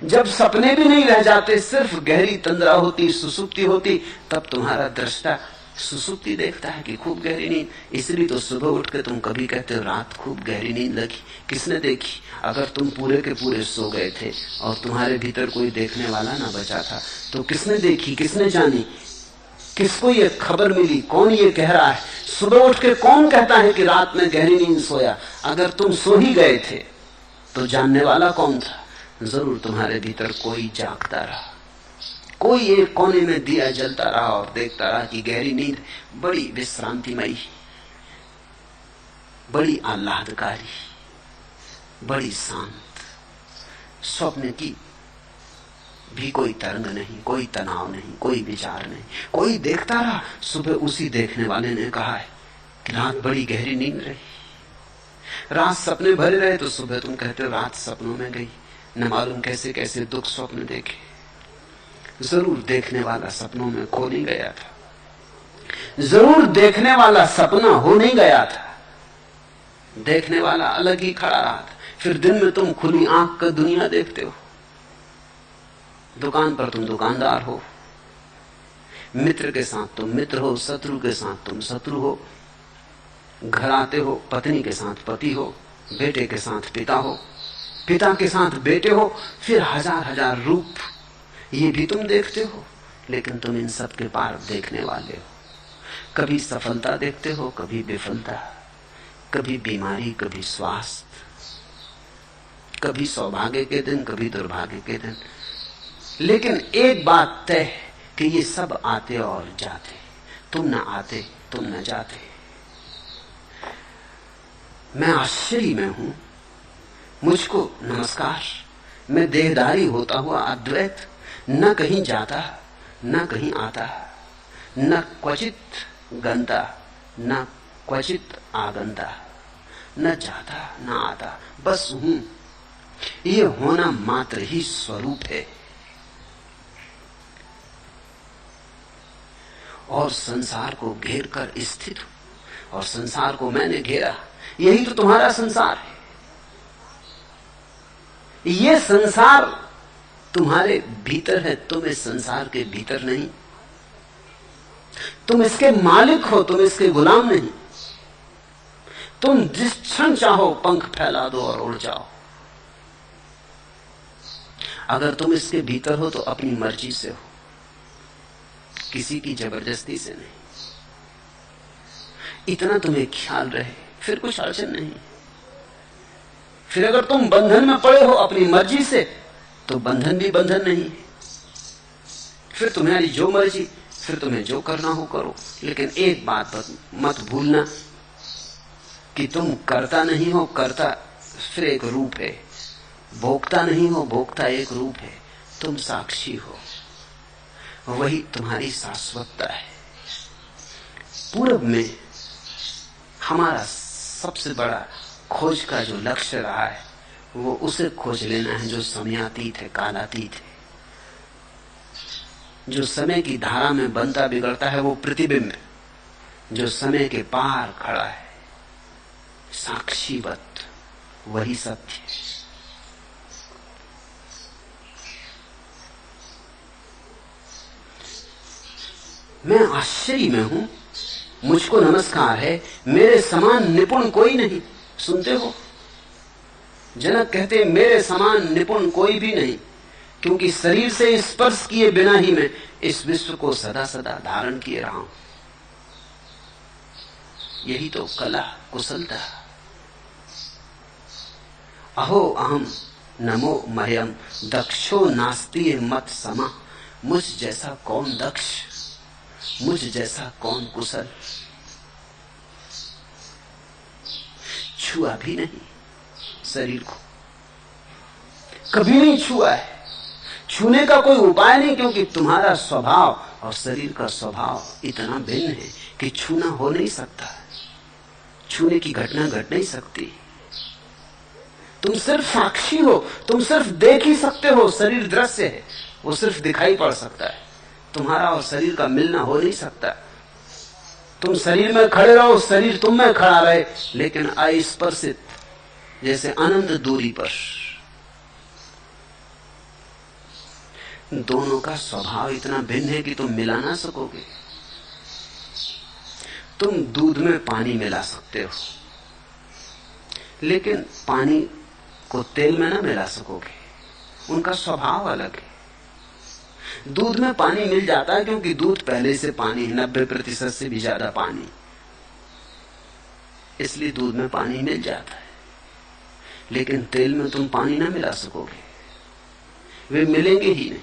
जब सपने भी नहीं रह जाते, सिर्फ गहरी तंद्रा होती, सुसुप्ति होती, तब तुम्हारा दृष्टा सुसुप्ति देखता है कि खूब गहरी नींद। इसलिए तो सुबह उठ के तुम कभी कहते हो रात खूब गहरी नींद लगी। किसने देखी? अगर तुम पूरे के पूरे सो गए थे और तुम्हारे भीतर कोई देखने वाला ना बचा था तो किसने देखी, किसने जानी, किसको ये खबर मिली, कौन ये कह रहा है? सुबह उठ के कौन कहता है कि रात में गहरी नींद सोया? अगर तुम सो ही गए थे तो जानने वाला कौन था? जरूर तुम्हारे भीतर कोई जागता रहा, कोई एक कोने में दिया जलता रहा और देखता रहा कि गहरी नींद बड़ी विश्रांतिमयी, बड़ी आह्लादकारी, बड़ी शांत। स्वप्न की भी कोई तरंग नहीं, कोई तनाव नहीं, कोई विचार नहीं, कोई देखता रहा। सुबह उसी देखने वाले ने कहा है कि रात बड़ी गहरी नींद रही। रात सपने भरे रहे तो सुबह तुम कहते हो रात सपनों में गई। न मालूम कैसे कैसे दुख स्वप्न देखे। जरूर देखने वाला सपनों में खो नहीं गया था, जरूर देखने वाला सपना हो नहीं गया था। देखने वाला अलग ही खड़ा रहा था। फिर दिन में तुम खुली आंख का दुनिया देखते हो। दुकान पर तुम दुकानदार हो, मित्र के साथ तुम मित्र हो, शत्रु के साथ तुम शत्रु हो, घर आते हो पत्नी के साथ पति हो, बेटे के साथ पिता हो, पिता के साथ बेटे हो, फिर हजार हजार रूप ये भी तुम देखते हो। लेकिन तुम इन सब के पार देखने वाले हो। कभी सफलता देखते हो, कभी विफलता, कभी बीमारी, कभी स्वास्थ्य, कभी सौभाग्य के दिन, कभी दुर्भाग्य के दिन। लेकिन एक बात तय है कि ये सब आते और जाते, तुम न आते, तुम न जाते। मैं आश्चर्य में हूं, मुझको नमस्कार। मैं देहधारी होता हुआ अद्वैत, न कहीं जाता न कहीं आता, न क्वचित गंता न क्वचित आगंता, न जाता न आता, बस हूं। ये होना मात्र ही स्वरूप है। और संसार को घेर कर स्थित हूं, और संसार को मैंने घेरा। यही तो तुम्हारा संसार है। ये संसार तुम्हारे भीतर है, तुम इस संसार के भीतर नहीं। तुम इसके मालिक हो, तुम इसके गुलाम नहीं। तुम जिस क्षण चाहो पंख फैला दो और उड़ जाओ। अगर तुम इसके भीतर हो तो अपनी मर्जी से हो, किसी की जबरदस्ती से नहीं। इतना तुम्हें ख्याल रहे फिर कुछ अड़चन नहीं। फिर अगर तुम बंधन में पड़े हो अपनी मर्जी से तो बंधन भी बंधन नहीं। फिर तुम्हारी जो मर्जी, फिर तुम्हें जो करना हो करो। लेकिन एक बात मत भूलना कि तुम करता नहीं हो, करता फिर एक रूप है। भोगता नहीं हो, भोगता एक रूप है। तुम साक्षी हो, वही तुम्हारी शाश्वतता है। पूर्व में हमारा सबसे बड़ा खोज का जो लक्ष्य रहा है वो उसे खोज लेना है जो समयातीत है, कालातीत है। जो समय की धारा में बनता बिगड़ता है वो प्रतिबिंब है, जो समय के पार खड़ा है साक्षीवत, वही सत्य है। मैं आश्चर्य में हूं, मुझको नमस्कार है, मेरे समान निपुण कोई नहीं। सुनते हो, जनक कहते मेरे समान निपुण कोई भी नहीं, क्योंकि शरीर से स्पर्श किए बिना ही मैं इस विश्व को सदा सदा धारण किए रहा हूं। यही तो कला कुशलता। अहो अहम नमो मह्यम दक्षो नास्ति मत समा। मुझ जैसा कौन दक्ष, मुझ जैसा कौन कुशल। छुआ भी नहीं शरीर को, कभी नहीं छुआ है। छूने का कोई उपाय नहीं, क्योंकि तुम्हारा स्वभाव और शरीर का स्वभाव इतना भिन्न है कि छूना हो नहीं सकता, छूने की घटना घट नहीं सकती। तुम सिर्फ साक्षी हो, तुम सिर्फ देख ही सकते हो। शरीर दृश्य है, वो सिर्फ दिखाई पड़ सकता है। तुम्हारा और शरीर का मिलना हो नहीं सकता। तुम शरीर में खड़े रहो, शरीर तुम में खड़ा रहे, लेकिन अस्पर्शित, जैसे अनंत दूरी पर। दोनों का स्वभाव इतना भिन्न है कि तुम मिला ना सकोगे। तुम दूध में पानी मिला सकते हो, लेकिन पानी को तेल में ना मिला सकोगे, उनका स्वभाव अलग है। दूध में पानी मिल जाता है क्योंकि दूध पहले से पानी है, 90% से भी ज्यादा पानी, इसलिए दूध में पानी मिल जाता है। लेकिन तेल में तुम पानी ना मिला सकोगे, वे मिलेंगे ही नहीं,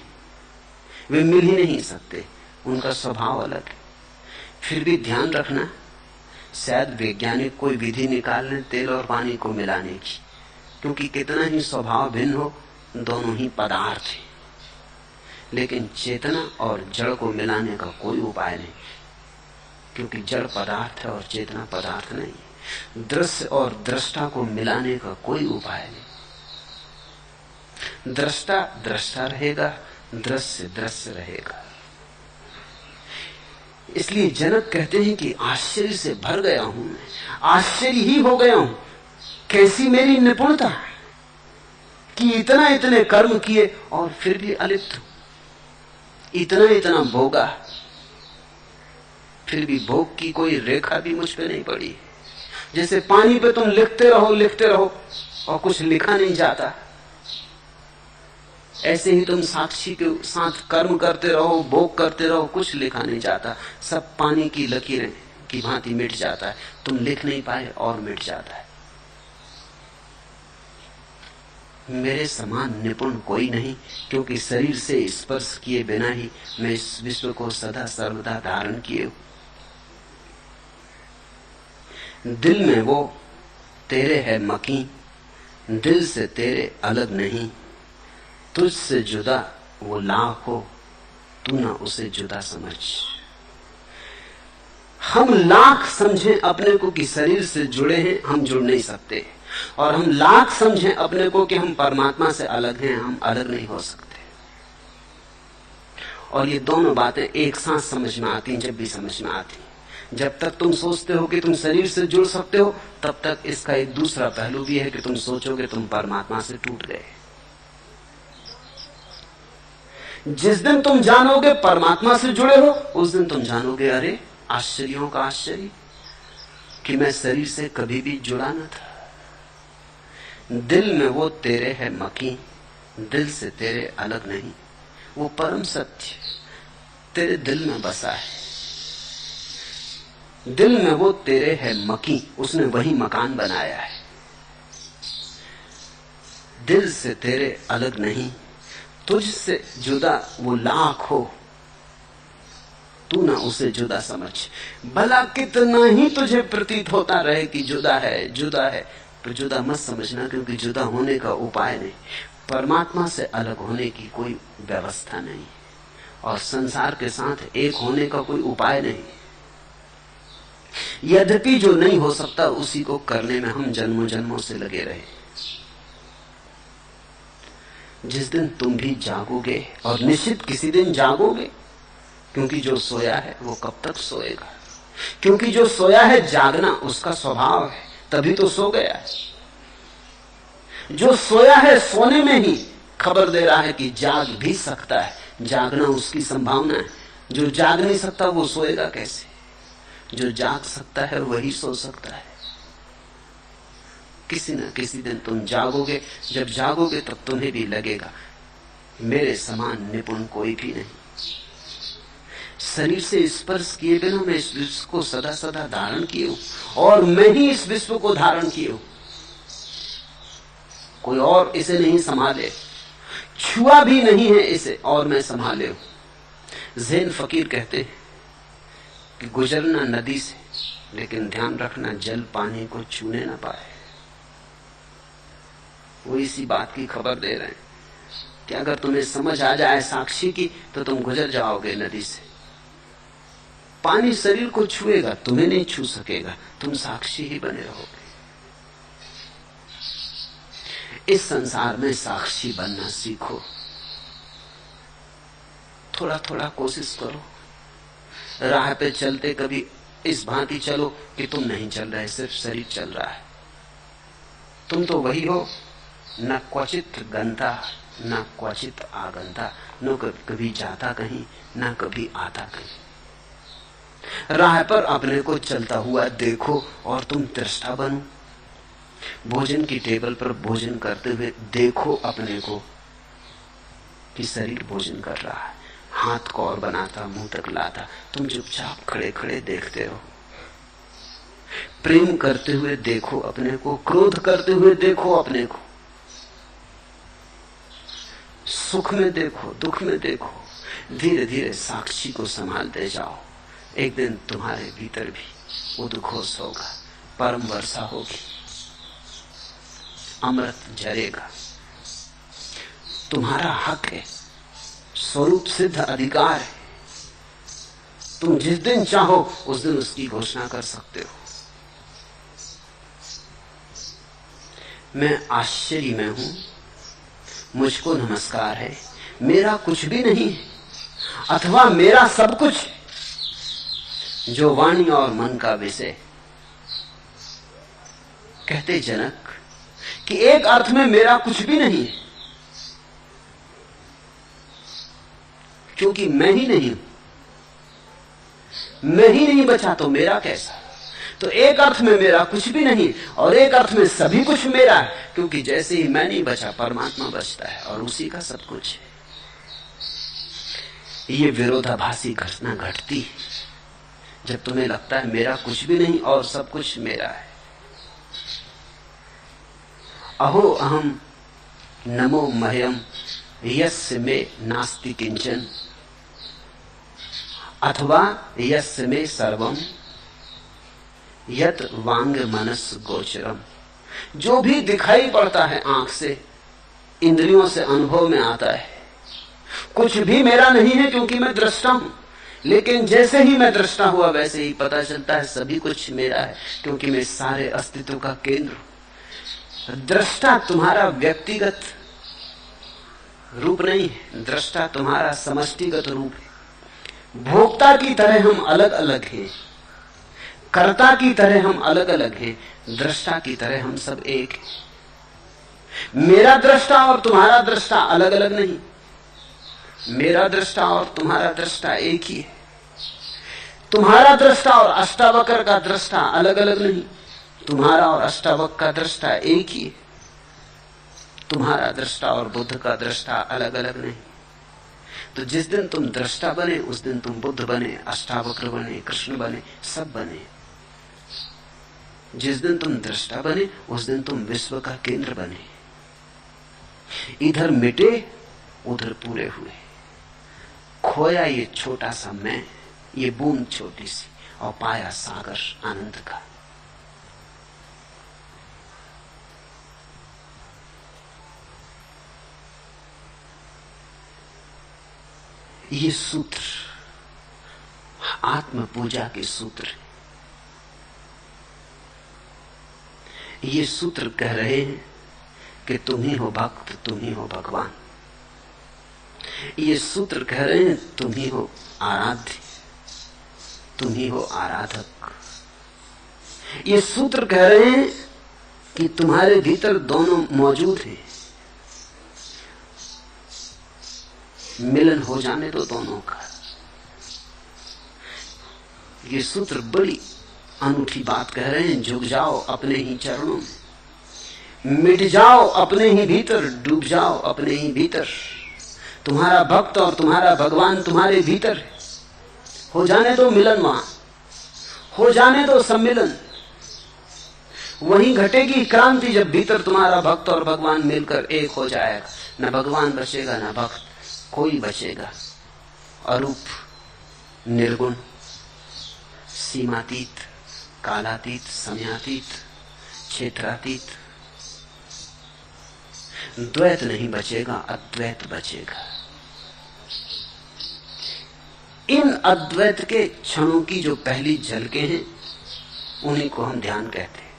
वे मिल ही नहीं सकते, उनका स्वभाव अलग है। फिर भी ध्यान रखना, शायद वैज्ञानिक कोई विधि निकाल लें तेल और पानी को मिलाने की, क्योंकि कितना ही स्वभाव भिन्न हो, दोनों ही पदार्थ हैं। लेकिन चेतना और जड़ को मिलाने का कोई उपाय नहीं, क्योंकि जड़ पदार्थ है और चेतना पदार्थ नहीं। दृश्य और दृष्टा को मिलाने का कोई उपाय नहीं। दृष्टा दृष्टा रहेगा, दृश्य दृश्य रहेगा। इसलिए जनक कहते हैं कि आश्चर्य से भर गया हूं मैं, आश्चर्य ही हो गया हूं, कैसी मेरी निपुणता कि इतना इतने कर्म किए और फिर भी अलिप्त हूं, इतना इतना भोगा, फिर भी भोग की कोई रेखा भी मुझ पे नहीं पड़ी। जैसे पानी पे तुम लिखते रहो और कुछ लिखा नहीं जाता, ऐसे ही तुम साक्षी के साथ कर्म करते रहो, भोग करते रहो, कुछ लिखा नहीं जाता, सब पानी की लकीरें की भांति मिट जाता है। तुम लिख नहीं पाए और मिट जाता है। मेरे समान निपुण कोई नहीं, क्योंकि शरीर से स्पर्श किए बिना ही मैं इस विश्व को सदा सर्वदा धारण किए हूं। दिल में वो तेरे है मकी, दिल से तेरे अलग नहीं, तुझसे जुदा वो लाख हो, तू ना उसे जुदा समझ। हम लाख समझें अपने को कि शरीर से जुड़े हैं, हम जुड़ नहीं सकते, और हम लाख समझें अपने को कि हम परमात्मा से अलग हैं, हम अलग नहीं हो सकते। और ये दोनों बातें एक साथ समझ में आती हैं, जब भी समझ में आती। जब तक तुम सोचते हो कि तुम शरीर से जुड़ सकते हो, तब तक इसका एक दूसरा पहलू भी है कि तुम सोचोगे तुम परमात्मा से टूट गए। जिस दिन तुम जानोगे परमात्मा से जुड़े हो, उस दिन तुम जानोगे अरे आश्चर्यों का आश्चर्य कि मैं शरीर से कभी भी जुड़ा न था। दिल में वो तेरे है मकी, दिल से तेरे अलग नहीं, वो परम सत्य तेरे दिल में बसा है। दिल में वो तेरे है मकी, उसने वही मकान बनाया है। दिल से तेरे अलग नहीं, तुझसे जुदा वो लाख हो, तू ना उसे जुदा समझ। भला कितना ही तुझे प्रतीत होता रहे कि जुदा है जुदा है, तो जुदा मत समझना, क्योंकि जुदा होने का उपाय नहीं। परमात्मा से अलग होने की कोई व्यवस्था नहीं, और संसार के साथ एक होने का कोई उपाय नहीं। यद्यपि जो नहीं हो सकता उसी को करने में हम जन्मों जन्मों से लगे रहे। जिस दिन तुम भी जागोगे, और निश्चित किसी दिन जागोगे, क्योंकि जो सोया है वो कब तक सोएगा, क्योंकि जो सोया है जागना उसका स्वभाव है, तभी तो सो गया है। जो सोया है सोने में ही खबर दे रहा है कि जाग भी सकता है, जागना उसकी संभावना है। जो जाग नहीं सकता वो सोएगा कैसे? जो जाग सकता है वही सो सकता है। किसी न किसी दिन तुम जागोगे, जब जागोगे तब तुम्हें भी लगेगा मेरे समान निपुण कोई भी नहीं। शरीर से स्पर्श किए बिना मैं इस विश्व को सदा सदा धारण किए हूं, और मैं ही इस विश्व को धारण किए हूं। कोई और इसे नहीं संभाले, छुआ भी नहीं है इसे, और मैं संभाले हूं। ज़ैन फकीर कहते हैं कि गुजरना नदी से, लेकिन ध्यान रखना जल पानी को छूने न पाए। वो इसी बात की खबर दे रहे हैं कि अगर तुम्हें समझ आ जाए साक्षी की तो तुम गुजर जाओगे नदी से। पानी शरीर को छुएगा, तुम्हें नहीं छू सकेगा, तुम साक्षी ही बने रहोगे। इस संसार में साक्षी बनना सीखो। थोड़ा थोड़ा कोशिश करो। राह पे चलते कभी इस भांति चलो कि तुम नहीं चल रहे, सिर्फ शरीर चल रहा है। तुम तो वही हो, न क्वचित गंता न क्वचित आगंता, न कभी जाता कहीं न कभी आता कहीं। राह पर अपने को चलता हुआ देखो और तुम दृष्टा बनो। भोजन की टेबल पर भोजन करते हुए देखो अपने को कि शरीर भोजन कर रहा है, हाथ को और बनाता, मुंह तक लाता, तुम चुपचाप खड़े खड़े देखते हो। प्रेम करते हुए देखो अपने को, क्रोध करते हुए देखो अपने को, सुख में देखो, दुख में देखो। धीरे धीरे साक्षी को संभालते जाओ। एक दिन तुम्हारे भीतर भी उद्घोष होगा, परम वर्षा होगी, अमृत झरेगा। तुम्हारा हक है, स्वरूप सिद्ध अधिकार है। तुम जिस दिन चाहो उस दिन उसकी घोषणा कर सकते हो। मैं आश्चर्य में हूं, मुझको नमस्कार है, मेरा कुछ भी नहीं है अथवा मेरा सब कुछ, जो वाणी और मन का विषय। कहते जनक कि एक अर्थ में मेरा कुछ भी नहीं है, क्योंकि मैं ही नहीं हूं। मैं ही नहीं बचा तो मेरा कैसा। तो एक अर्थ में मेरा कुछ भी नहीं और एक अर्थ में सभी कुछ मेरा है, क्योंकि जैसे ही मैं नहीं बचा परमात्मा बचता है और उसी का सब कुछ है। ये विरोधाभासी घटना घटती है जब तुम्हें लगता है मेरा कुछ भी नहीं और सब कुछ मेरा है। अहो अहम नमो मह्यम यस्य मे नास्ति किंचन अथवा यस्य मे सर्वम यत वांग मनस गोचरम। जो भी दिखाई पड़ता है आंख से, इंद्रियों से अनुभव में आता है, कुछ भी मेरा नहीं है क्योंकि मैं दृष्टा हूं। लेकिन जैसे ही मैं दृष्टा हुआ वैसे ही पता चलता है सभी कुछ मेरा है, क्योंकि मैं सारे अस्तित्व का केंद्र हूं। दृष्टा तुम्हारा व्यक्तिगत रूप नहीं है, दृष्टा तुम्हारा समष्टिगत रूप है। भोक्ता की तरह हम अलग अलग हैं, कर्ता की तरह हम अलग अलग हैं, दृष्टा की तरह हम सब एक हैं। मेरा दृष्टा और तुम्हारा दृष्टा अलग अलग नहीं, मेरा दृष्टा और तुम्हारा दृष्टा एक ही है। तुम्हारा दृष्टा और अष्टावक्र का दृष्टा अलग अलग नहीं, तुम्हारा और अष्टावक्र का दृष्टा एक ही है। तुम्हारा दृष्टा और बुद्ध का दृष्टा अलग अलग नहीं। तो जिस दिन तुम दृष्टा बने उस दिन तुम बुद्ध बने, अष्टावक्र बने, कृष्ण बने, सब बने। जिस दिन तुम दृष्टा बने उस दिन तुम विश्व का केंद्र बने। इधर मिटे उधर पूरे हुए। खोया ये छोटा सा मैं, ये बूंद छोटी सी, और पाया सागर आनंद का। ये सूत्र आत्म पूजा के सूत्र है। ये सूत्र कह रहे हैं कि तुम ही हो भक्त, तुम ही हो भगवान। ये सूत्र कह रहे हैं तुम ही हो आराध्य, तुम ही हो आराधक। ये सूत्र कह रहे हैं कि तुम्हारे भीतर दोनों मौजूद हैं, मिलन हो जाने दो दोनों का। ये सूत्र बड़ी अनूठी बात कह रहे हैं। झुक जाओ अपने ही चरणों में, मिट जाओ अपने ही भीतर, डूब जाओ अपने ही भीतर। तुम्हारा भक्त और तुम्हारा भगवान तुम्हारे भीतर है। हो जाने दो मिलन, वहां हो जाने दो सम्मिलन। वहीं घटेगी क्रांति जब भीतर तुम्हारा भक्त और भगवान मिलकर एक हो जाएगा। न भगवान बचेगा न भक्त, कोई बचेगा। अरूप, निर्गुण, सीमातीत, कालातीत, समयातीत, क्षेत्रातीत। द्वैत नहीं बचेगा, अद्वैत बचेगा। इन अद्वैत के क्षणों की जो पहली झलकें हैं उन्हीं को हम ध्यान कहते हैं।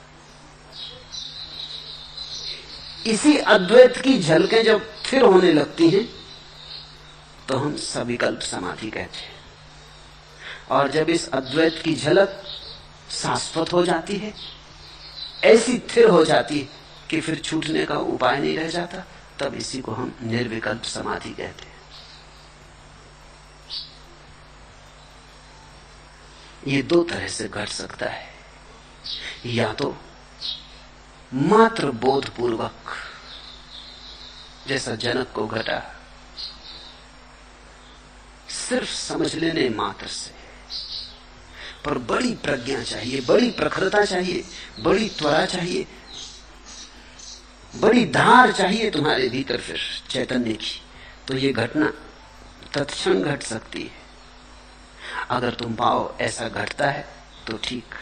इसी अद्वैत की झलकें जब फिर होने लगती हैं तो हम सविकल्प समाधि कहते हैं। और जब इस अद्वैत की झलक शाश्वत हो जाती है, ऐसी स्थिर हो जाती है कि फिर छूटने का उपाय नहीं रह जाता, तब इसी को हम निर्विकल्प समाधि कहते हैं। ये दो तरह से घट सकता है, या तो मात्र बोधपूर्वक, जैसा जनक को घटा, सिर्फ समझ लेने मात्र से। पर बड़ी प्रज्ञा चाहिए, बड़ी प्रखरता चाहिए, बड़ी त्वरा चाहिए, बड़ी धार चाहिए तुम्हारे भीतर फिर चैतन्य की, तो ये घटना तत्क्षण घट सकती है। अगर तुम पाओ ऐसा घटता है तो ठीक,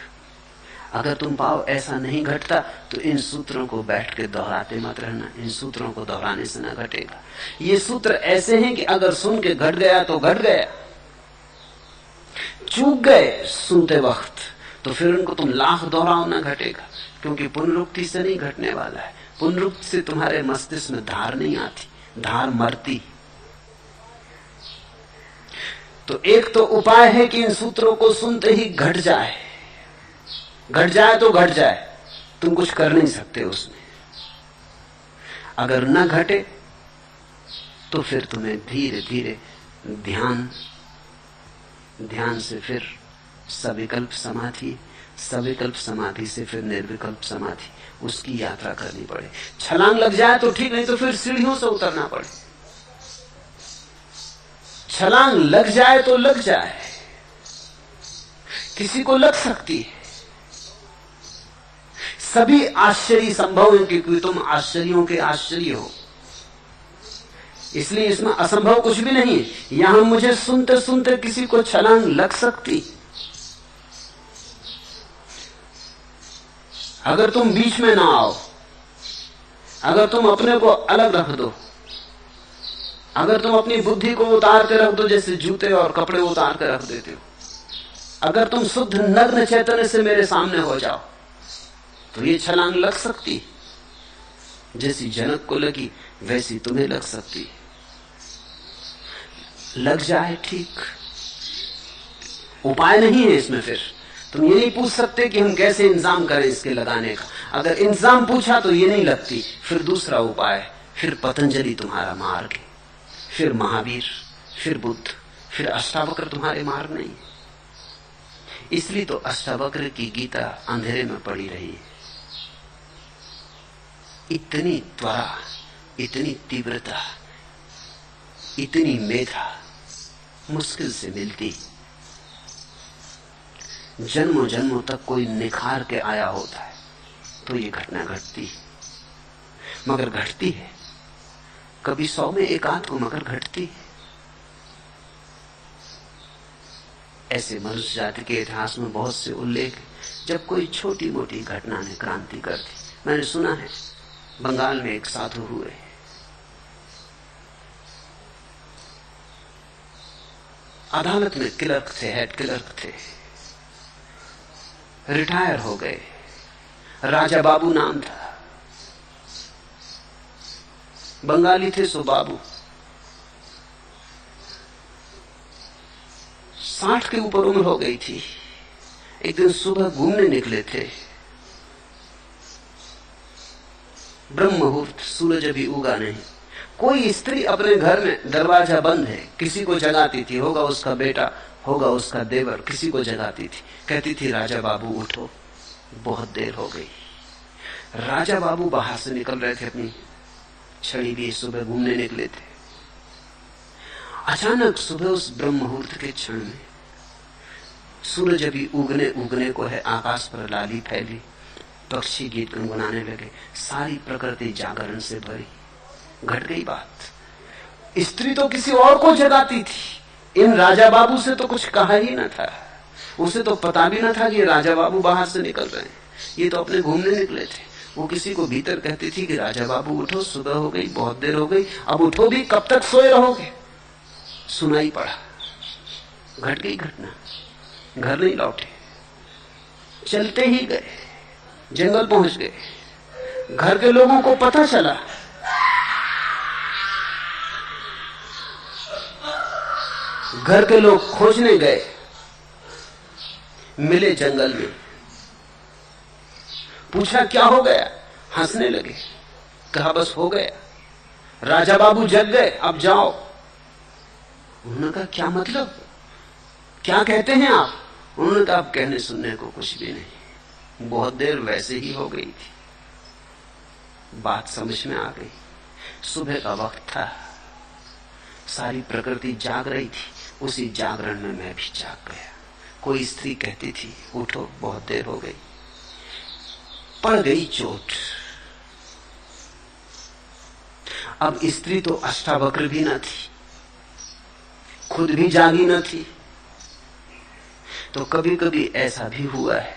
अगर तुम पाओ ऐसा नहीं घटता तो इन सूत्रों को बैठ के दोहराते मत रहना। इन सूत्रों को दोहराने से ना घटेगा। ये सूत्र ऐसे हैं कि अगर सुन के घट गया तो घट गया, चूक गए सुनते वक्त तो फिर उनको तुम लाख दोहराओ ना घटेगा, क्योंकि पुनरुक्ति से नहीं घटने वाला है। पुनरुक्ति से तुम्हारे मस्तिष्क में धार नहीं आती, धार मरती। तो एक तो उपाय है कि इन सूत्रों को सुनते ही घट जाए, घट जाए तो घट जाए, तुम कुछ कर नहीं सकते उसमें। अगर न घटे तो फिर तुम्हें धीरे धीरे ध्यान से फिर सविकल्प समाधि, सविकल्प समाधि से फिर निर्विकल्प समाधि, उसकी यात्रा करनी पड़े। छलांग लग जाए तो ठीक, नहीं तो फिर सीढ़ियों से उतरना पड़े। छलांग लग जाए तो लग जाए, किसी को लग सकती है। सभी आश्चर्य संभव है क्योंकि तुम आश्चर्यों के आश्चर्य हो, इसलिए इसमें असंभव कुछ भी नहीं है। यहां मुझे सुनते सुनते किसी को छलांग लग सकती, अगर तुम बीच में ना आओ, अगर तुम अपने को अलग रख दो, अगर तुम अपनी बुद्धि को उतार के रख दो जैसे जूते और कपड़े उतार के रख देते हो, अगर तुम शुद्ध नग्न चैतन्य से मेरे सामने हो जाओ तो ये छलांग लग सकती, जैसी जनक को लगी वैसी तुम्हें लग सकती। लग जाए ठीक, उपाय नहीं है इसमें। फिर तुम ये नहीं पूछ सकते कि हम कैसे इंतजाम करें इसके लगाने का। अगर इंतजाम पूछा तो ये नहीं लगती, फिर दूसरा उपाय, फिर पतंजलि तुम्हारा मार्ग, फिर महावीर, फिर बुद्ध, फिर अष्टावक्र तुम्हारे मार्ग नहीं। इसलिए तो अष्टावक्र की गीता अंधेरे में पड़ी रही है। इतनी त्वरा, इतनी तीव्रता, इतनी मेधा मुश्किल से मिलती। जन्मों जन्मों तक कोई निखार के आया होता है तो ये घटना घटती, मगर घटती है। कभी 100 में एक आध को मगर घटती है। ऐसे मनुष्य जाति के इतिहास में बहुत से उल्लेख जब कोई छोटी मोटी घटना ने क्रांति कर दी। मैंने सुना है बंगाल में एक साधु हुए, अदालत में क्लर्क थे, हेड क्लर्क थे, रिटायर हो गए। राजा बाबू नाम था, बंगाली थे सो बाबू। 60 के ऊपर उम्र हो गई थी। एक दिन सुबह घूमने निकले थे, ब्रह्म मुहूर्त, सूरज अभी उगा नहीं। कोई स्त्री अपने घर में, दरवाजा बंद है, किसी को जगाती थी, होगा उसका बेटा, होगा उसका देवर, किसी को जगाती थी, कहती थी राजा बाबू उठो, बहुत देर हो गई। राजा बाबू बाहर से निकल रहे थे, अपनी छड़ी लिए सुबह घूमने निकले थे। अचानक सुबह उस ब्रह्म मुहूर्त के क्षण में, सूरज अभी उगने को है, आकाश पर लाली फैली, पक्षी गीत गुनगुनाने लगे, सारी प्रकृति जागरण से भरी। घट गई बात। स्त्री तो किसी और को जगाती थी, इन राजा बाबू से तो कुछ कहा ही न था। उसे तो पता भी न था कि राजा बाबू बाहर से निकल रहे हैं, ये तो अपने घूमने निकले थे। वो किसी को भीतर कहती थी कि राजा बाबू उठो, सुबह हो गई, बहुत देर हो गई, अब उठो भी, कब तक सोए रहोगे। सुनाई पड़ा, घट गई घटना, घर नहीं लौटे, चलते ही गए, जंगल पहुंच गए। घर के लोगों को पता चला, घर के लोग खोजने गए, मिले जंगल में, पूछा क्या हो गया, हंसने लगे, कहा बस हो गया, राजा बाबू जग गए, अब जाओ। उन्होंने कहा क्या मतलब, क्या कहते हैं आप? उन्होंने कहा अब कहने सुनने को कुछ भी नहीं, बहुत देर वैसे ही हो गई थी, बात समझ में आ गई। सुबह का वक्त था, सारी प्रकृति जाग रही थी, उसी जागरण में मैं भी जाग गया। कोई स्त्री कहती थी उठो, बहुत देर हो गई, पड़ गई चोट। अब स्त्री तो अष्टावक्र भी न थी, खुद भी जागी न थी। तो कभी कभी ऐसा भी हुआ है,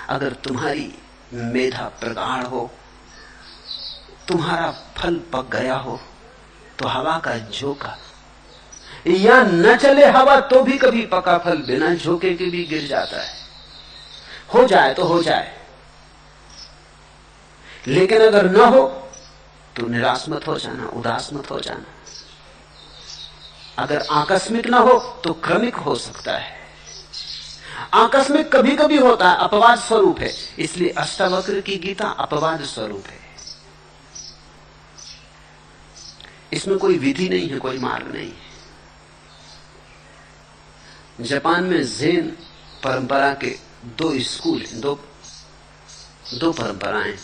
अगर तुम्हारी मेधा प्रगाढ़ हो, तुम्हारा फल पक गया हो, तो हवा का झोंका, या न चले हवा तो भी कभी पका फल बिना झोंके के भी गिर जाता है। हो जाए तो हो जाए, लेकिन अगर न हो तो निराश मत हो जाना, उदास मत हो जाना। अगर आकस्मिक ना हो तो क्रमिक हो सकता है। आकस्मिक कभी कभी होता है, अपवाद स्वरूप है, इसलिए अष्टावक्र की गीता अपवाद स्वरूप है। इसमें कोई विधि नहीं है, कोई मार्ग नहीं है। जापान में ज़ेन परंपरा के दो स्कूल, दो परंपराएं।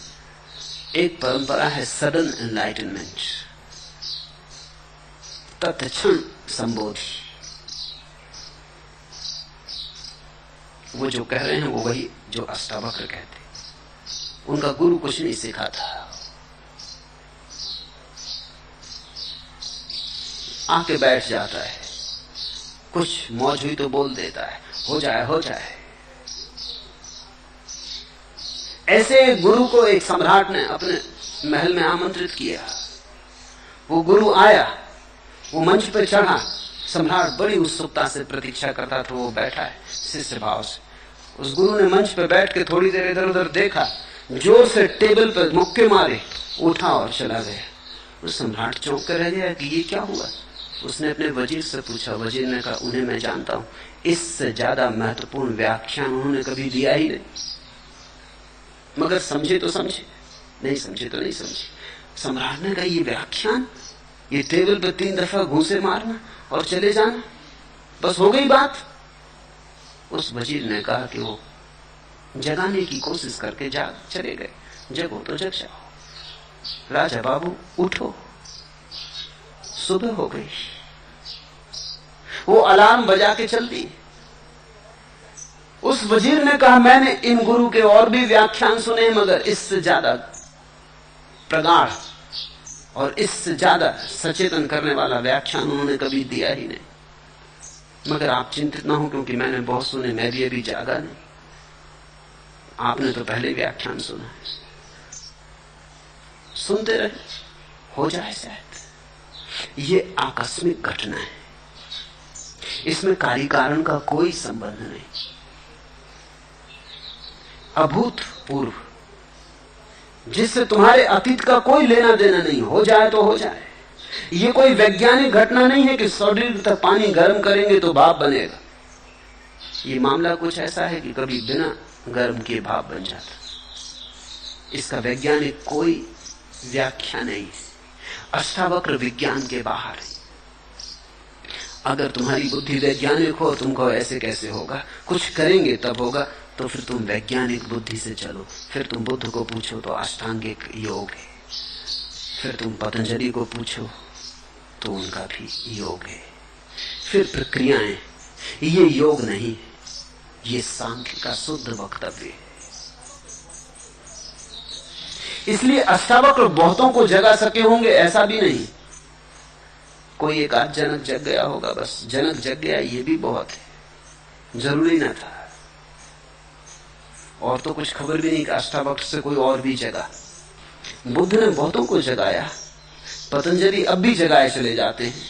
एक परंपरा है सडन एनलाइटनमेंट, तत्क्षण संबोधि। वो जो कह रहे हैं वो वही जो अष्टावक्र कहते। उनका गुरु कुछ नहीं सिखा था, आके बैठ जाता है, कुछ मौज हुई तो बोल देता है, हो जाए हो जाए। ऐसे गुरु को एक सम्राट ने अपने महल में आमंत्रित किया। वो गुरु आया, वो मंच पर चढ़ा, सम्राट बड़ी उत्सुकता से प्रतीक्षा करता था, वो बैठा है शिष्य भाव से। उस गुरु ने मंच पर बैठ के थोड़ी देर इधर उधर देखा, जोर से टेबल पर मुक्के मारे, उठा और चला गया। उस सम्राट चौंक कर रह गया कि ये क्या हुआ। उसने अपने वजीर से पूछा, वजीर ने कहा उन्हें मैं जानता हूं, इससे ज्यादा महत्वपूर्ण व्याख्यान उन्होंने कभी दिया ही नहीं, मगर समझे तो समझे, नहीं समझे तो नहीं समझे। सम्राट ने कहा ये व्याख्यान, ये टेबल पर 3 दफा घूंसे मारना और चले जाना, बस हो गई बात। उस वजीर ने कहा कि वो जगाने की कोशिश करके जाग चले गए, जगो तो जग जाओ, राजा बाबू उठो, सुबह हो गई। वो अलार्म बजा के चल दी। उस वजीर ने कहा मैंने इन गुरु के और भी व्याख्यान सुने, मगर इससे ज्यादा प्रगाढ़ और इससे ज्यादा सचेतन करने वाला व्याख्यान उन्होंने कभी दिया ही नहीं। मगर आप चिंतित ना हो, क्योंकि मैंने बहुत सुने, मैं भी अभी जागा नहीं, आपने तो पहले व्याख्यान सुना है, सुनते रहे, हो जाए शायद। ये आकस्मिक घटना है, इसमें कार्य कारण का कोई संबंध नहीं, अभूतपूर्व, जिससे तुम्हारे अतीत का कोई लेना देना नहीं। हो जाए तो हो जाए। ये कोई वैज्ञानिक घटना नहीं है कि 100 डिग्री तक पानी गर्म करेंगे तो भाप बनेगा। ये मामला कुछ ऐसा है कि कभी बिना गर्म किए भाप बन जाता। इसका वैज्ञानिक कोई व्याख्या नहीं है। अष्टावक्र विज्ञान के बाहर है। अगर तुम्हारी बुद्धि वैज्ञानिक हो, तुमको ऐसे कैसे होगा, कुछ करेंगे तब होगा, तो फिर तुम वैज्ञानिक बुद्धि से चलो। फिर तुम बुद्ध को पूछो तो अष्टांगिक योग है, फिर तुम पतंजलि को पूछो तो उनका भी योग है। फिर प्रक्रियाएं, ये योग नहीं, ये सांख्य का शुद्ध वक्तव्य है। इसलिए अष्टावक्र बहुतों को जगा सके होंगे ऐसा भी नहीं। कोई एक आध जनक जग गया होगा, बस जनक जग गया ये भी बहुत है, जरूरी ना था। और तो कुछ खबर भी नहीं कि अष्टावक्र से कोई और भी जगा। बुद्ध ने बहुतों को जगाया, पतंजलि अब भी जगाए चले जाते हैं।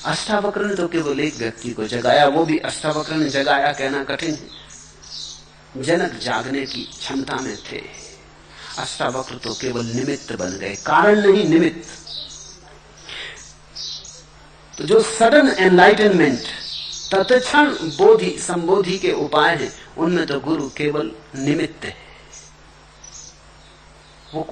अष्टावक्र ने तो केवल एक व्यक्ति को जगाया, वो भी अष्टावक्र ने जगाया कहना कठिन है। जनक जागने की क्षमता में थे, अष्टावक्र तो केवल निमित्त बन गए, कारण नहीं निमित्त। तो जो सडन एनलाइटनमेंट, तत्क्षण बोधि संबोधि के उपाय हैं, उनमें तो गुरु केवल निमित्त है।